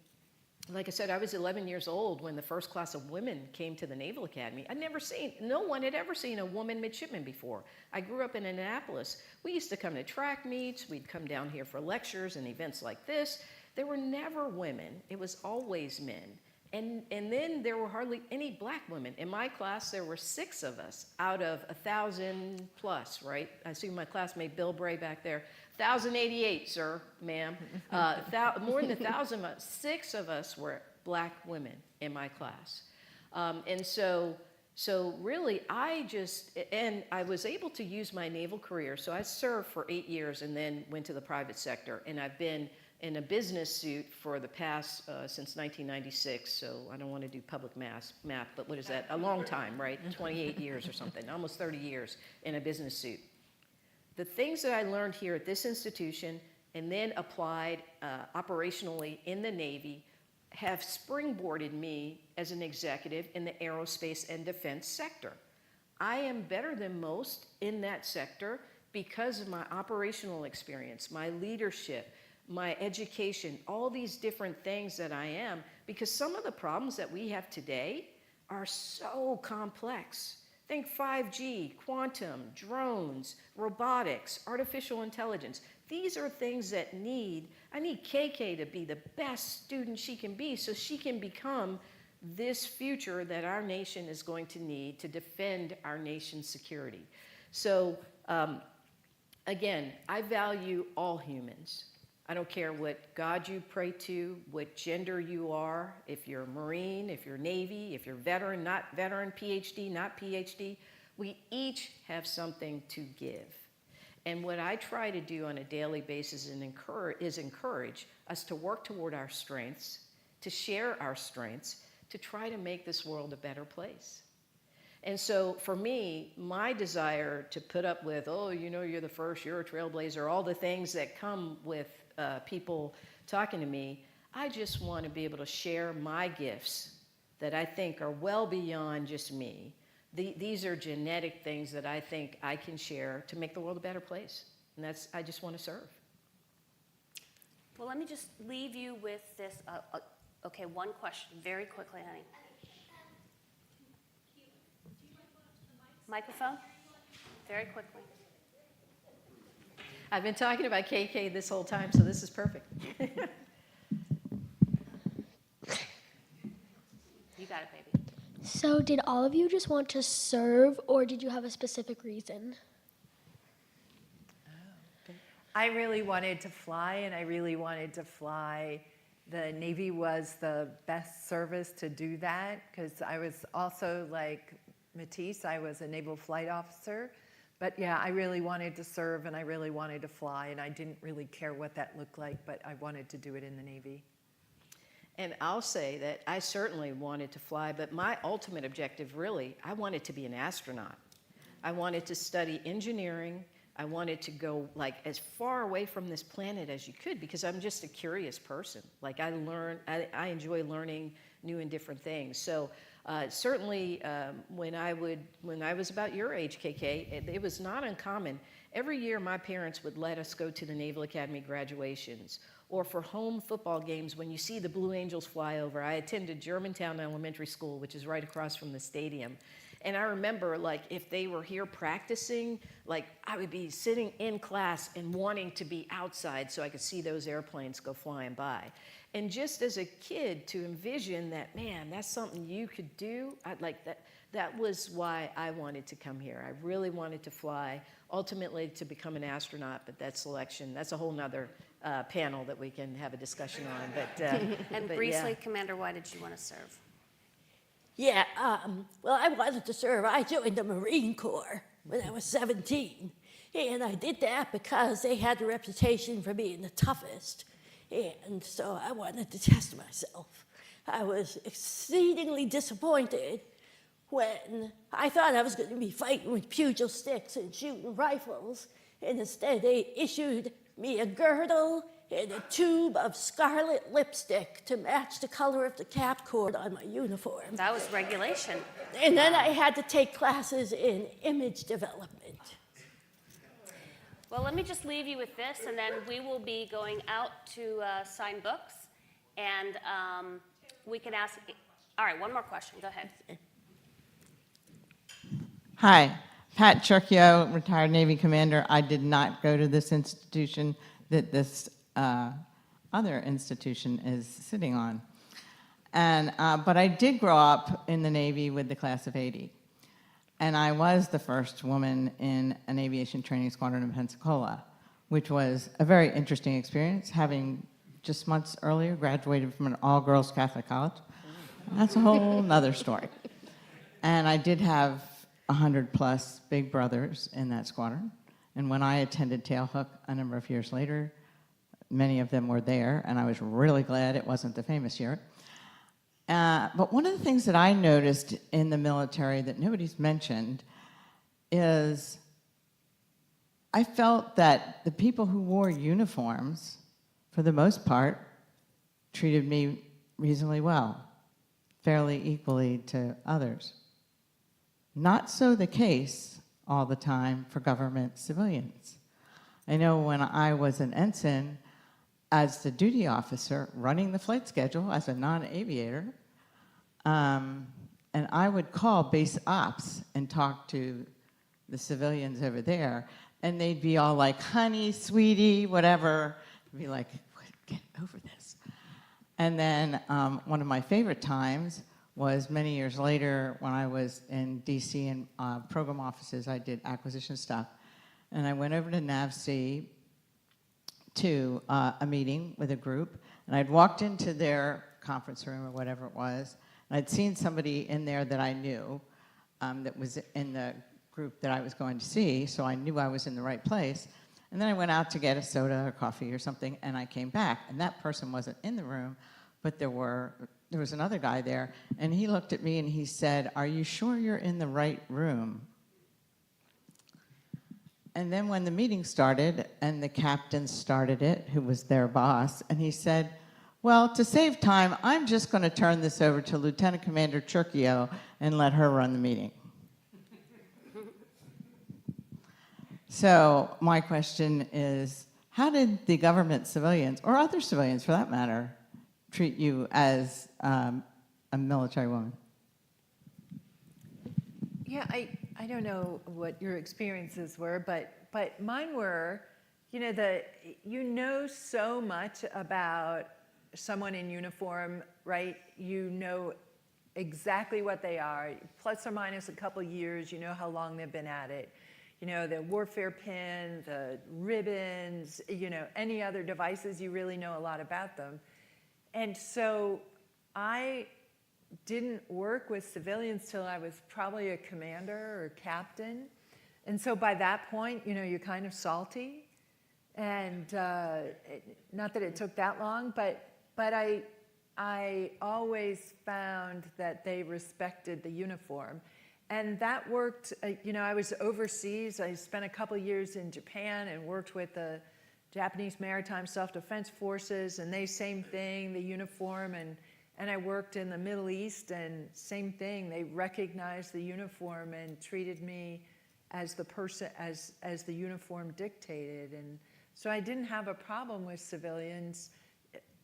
like I said, I was 11 years old when the first class of women came to the Naval Academy. No one had ever seen a woman midshipman before. I grew up in Annapolis. We used to come to track meets. We'd come down here for lectures and events like this. There were never women. It was always men. And then there were hardly any black women. In my class, there were 6 of us out of 1,000 plus, right? I see my classmate Bill Bray back there. 1,088, sir, ma'am. More than 1,000 of us. 6 of us were black women. in my class. And so really, and I was able to use my naval career. So I served for 8 years and then went to the private sector. And I've been in a business suit for the past, since 1996. So I don't want to do public math, but what is that? A long time, right? 28 years or something, almost 30 years in a business suit. The things that I learned here at this institution and then applied operationally in the Navy have springboarded me as an executive in the aerospace and defense sector. I am better than most in that sector because of my operational experience, my leadership, my education, all these different things that I am, because some of the problems that we have today are so complex. Think 5G, quantum, drones, robotics, artificial intelligence. These are things that I need KK to be the best student she can be so she can become this future that our nation is going to need to defend our nation's security. So again, I value all humans. I don't care what God you pray to, what gender you are, if you're a Marine, if you're Navy, if you're veteran, not veteran, PhD, not PhD. We each have something to give. And what I try to do on a daily basis is encourage us to work toward our strengths, to share our strengths, to try to make this world a better place. And so for me, my desire to put up with, oh, you know, you're the first, you're a trailblazer, all the things that come with people talking to me, I just want to be able to share my gifts that I think are well beyond just me. These are genetic things that I think I can share to make the world a better place. And I just want to serve. Well, let me just leave you with this. Okay, one question, very quickly, honey. Microphone? Very quickly. I've been talking about KK this whole time, so this is perfect. You got it, baby. So did all of you just want to serve, or did you have a specific reason? I really wanted to fly, and I really wanted to fly. The Navy was the best service to do that, because I was also like Matisse, I was a naval flight officer. But yeah, I really wanted to serve, and I really wanted to fly, and I didn't really care what that looked like, but I wanted to do it in the Navy. And I'll say that I certainly wanted to fly, but my ultimate objective really, I wanted to be an astronaut. I wanted to study engineering. I wanted to go like as far away from this planet as you could, because I'm just a curious person. Like I enjoy learning new and different things. So certainly when I was about your age, KK, it was not uncommon. Every year my parents would let us go to the Naval Academy graduations, or for home football games when you see the Blue Angels fly over. I attended Germantown Elementary School, which is right across from the stadium. And I remember, like, if they were here practicing, like, I would be sitting in class and wanting to be outside so I could see those airplanes go flying by. And just as a kid, to envision that, man, that's something you could do, that was why I wanted to come here. I really wanted to fly, ultimately to become an astronaut, but that selection, that's a whole nother panel that we can have a discussion on. And but briefly, yeah. Commander, why did you want to serve? Yeah, well, I wanted to serve. I joined the Marine Corps when I was 17. And I did that because they had a reputation for being the toughest. And so I wanted to test myself. I was exceedingly disappointed when I thought I was going to be fighting with pugil sticks and shooting rifles. And instead, they issued me a girdle and a tube of scarlet lipstick to match the color of the cap cord on my uniform. That was regulation. And then I had to take classes in image development. Well, let me just leave you with this, and then we will be going out to sign books, and we can ask. All right, one more question. Go ahead. Hi, Pat Churchio, retired Navy commander. I did not go to this institution that this other institution is sitting on. And, but I did grow up in the Navy with the class of 80. And I was the first woman in an aviation training squadron in Pensacola, which was a very interesting experience, having just months earlier graduated from an all-girls Catholic college. That's a whole nother story. And I did have 100+ big brothers in that squadron. And when I attended Tailhook a number of years later, many of them were there, and I was really glad it wasn't the famous year. But one of the things that I noticed in the military that nobody's mentioned is I felt that the people who wore uniforms, for the most part, treated me reasonably well, fairly equally to others. Not so the case all the time for government civilians. I know when I was an ensign, as the duty officer running the flight schedule as a non-aviator, and I would call base ops and talk to the civilians over there, and they'd be all like, honey, sweetie, whatever. I'd be like, get over this. And then one of my favorite times was many years later when I was in DC in program offices. I did acquisition stuff. And I went over to NAVC to a meeting with a group, and I'd walked into their conference room or whatever it was, and I'd seen somebody in there that I knew that was in the group that I was going to see, so I knew I was in the right place. And then I went out to get a soda or coffee or something, and I came back, and that person wasn't in the room, but there was another guy there, and he looked at me and he said, "Are you sure you're in the right room?" And then when the meeting started, and the captain started it, who was their boss, and he said, "Well, to save time, I'm just going to turn this over to Lieutenant Commander Churchio and let her run the meeting." So my question is, how did the government civilians, or other civilians for that matter, treat you as a military woman? Yeah, I don't know what your experiences were, but mine were, you know so much about someone in uniform, right? You know exactly what they are, plus or minus a couple years, you know how long they've been at it. You know, the warfare pin, the ribbons, any other devices, you really know a lot about them. And so I didn't work with civilians till I was probably a commander or captain. And so by that point, you're kind of salty. And not that it took that long, but I always found that they respected the uniform. And that worked. I was overseas. I spent a couple years in Japan and worked with the Japanese Maritime Self-Defense Forces, and they same thing, the uniform. And I worked in the Middle East, and same thing. They recognized the uniform and treated me as the person, as the uniform dictated. And so I didn't have a problem with civilians.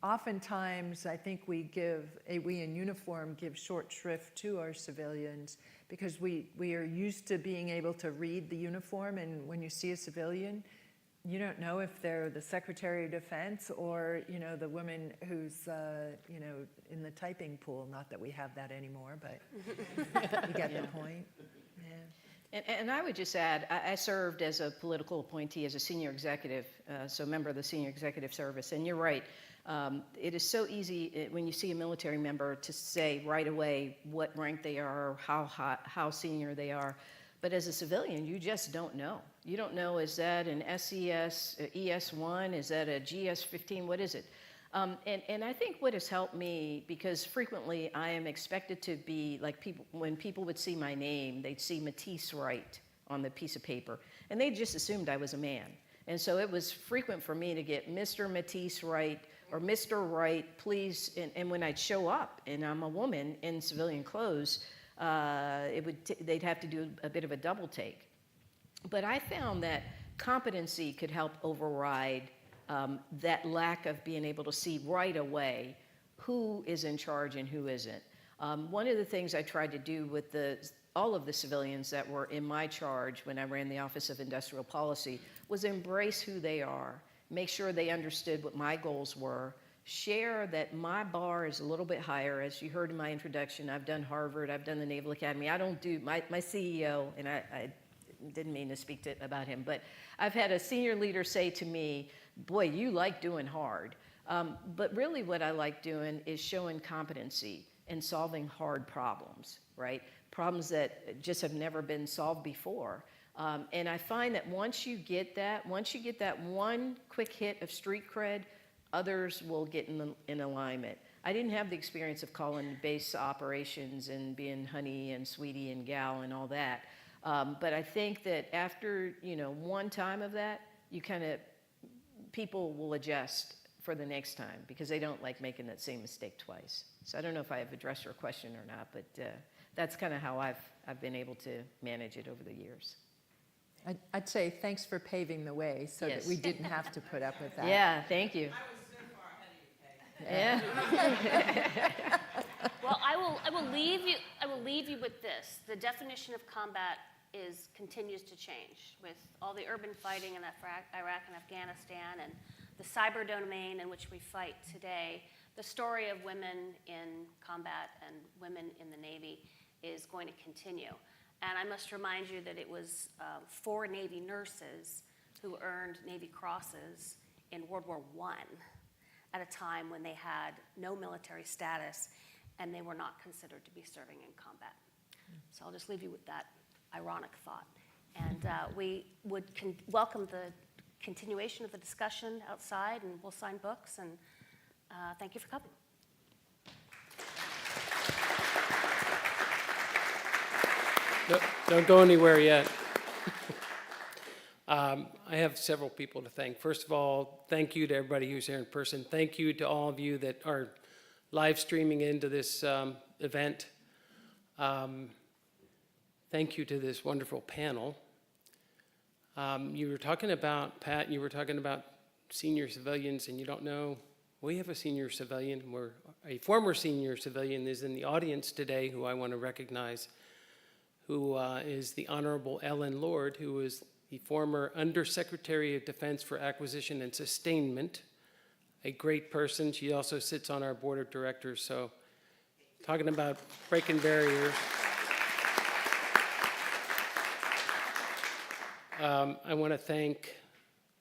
Oftentimes, I think we in uniform give short shrift to our civilians because we are used to being able to read the uniform, and when you see a civilian, you don't know if they're the Secretary of Defense or, the woman who's, in the typing pool. Not that we have that anymore, but you get the point. Yeah. And I would just add, I served as a political appointee, as a senior executive, so member of the senior executive service. And you're right, it is so easy when you see a military member to say right away what rank they are, how senior they are. But as a civilian, you just don't know. You don't know, is that an SES, ES1, is that a GS15, what is it? And I think what has helped me, because frequently I am expected to be, like when people would see my name, they'd see Matisse Wright on the piece of paper, and they just assumed I was a man. And so it was frequent for me to get Mr. Matisse Wright or Mr. Wright, please, and when I'd show up and I'm a woman in civilian clothes, they'd have to do a bit of a double take. But I found that competency could help override that lack of being able to see right away who is in charge and who isn't. One of the things I tried to do with all of the civilians that were in my charge when I ran the Office of Industrial Policy was embrace who they are, make sure they understood what my goals were, share that my bar is a little bit higher. As you heard in my introduction, I've done Harvard, I've done the Naval Academy. I don't do, my CEO, and I didn't mean to speak about him, but I've had a senior leader say to me, boy, you like doing hard. But really what I like doing is showing competency. and solving hard problems, right? Problems that just have never been solved before. And I find that once you get that one quick hit of street cred, others will get in alignment. I didn't have the experience of calling base operations and being honey and sweetie and gal and all that. But I think that after, one time of that, people will adjust for the next time because they don't like making that same mistake twice. So I don't know if I have addressed your question or not, but that's kind of how I've been able to manage it over the years. I'd say thanks for paving the way so Yes. that we didn't have to put up with that. Yeah, thank you. Yeah. Well, I will leave you with this. The definition of combat continues to change with all the urban fighting in Iraq and Afghanistan and the cyber domain in which we fight today. The story of women in combat and women in the Navy is going to continue. And I must remind you that it was 4 Navy nurses who earned Navy crosses in World War I at a time when they had no military status and they were not considered to be serving in combat. So I'll just leave you with that ironic thought. And we would welcome the continuation of the discussion outside, and we'll sign books, and thank you for coming. Don't go anywhere yet. I have several people to thank. First of all, thank you to everybody who's here in person. Thank you to all of you that are live streaming into this event. Thank you to this wonderful panel. You were talking about, Pat, you were talking about senior civilians, and you don't know, we have a senior civilian, a former senior civilian is in the audience today who I want to recognize, who is the Honorable Ellen Lord, who is the former Undersecretary of Defense for Acquisition and Sustainment, a great person. She also sits on our board of directors, so talking about breaking barriers. I want to thank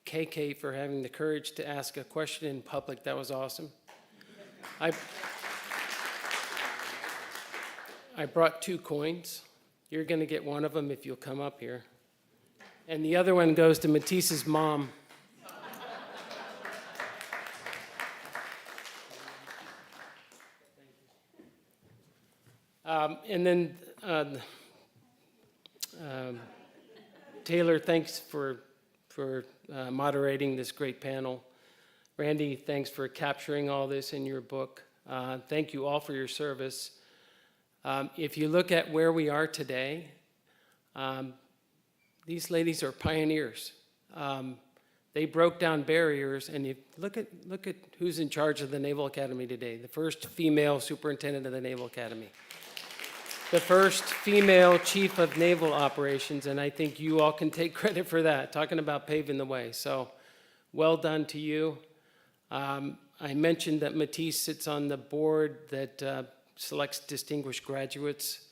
KK for having the courage to ask a question in public. That was awesome. I brought 2 coins. You're going to get one of them if you'll come up here. And the other one goes to Matisse's mom. And then Taylor, thanks for moderating this great panel. Randy, thanks for capturing all this in your book. Thank you all for your service. If you look at where we are today, these ladies are pioneers. They broke down barriers, and you look at who's in charge of the Naval Academy today. The first female superintendent of the Naval Academy. The first female chief of naval operations, and I think you all can take credit for that, talking about paving the way. So well done to you. I mentioned that Matisse sits on the board that selects distinguished graduates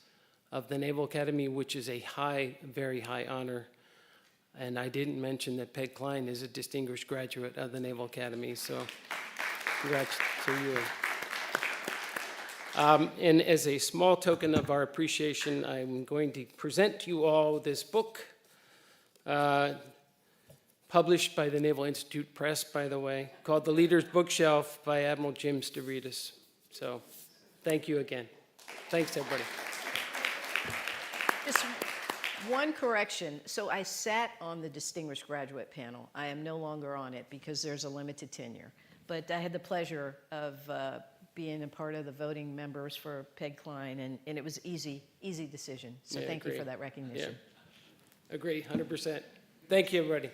of the Naval Academy, which is a very high honor. And I didn't mention that Peg Klein is a distinguished graduate of the Naval Academy, so congrats to you. And as a small token of our appreciation, I'm going to present to you all this book, published by the Naval Institute Press, by the way, called The Leader's Bookshelf by Admiral Jim Stavridis. So thank you again. Thanks, everybody. Just one correction. So I sat on the distinguished graduate panel. I am no longer on it because there's a limited tenure. But I had the pleasure of being a part of the voting members for Peg Klein, and it was easy decision. So Yeah, thank you agree. for that recognition. Yeah. Agree, 100%. Thank you, everybody.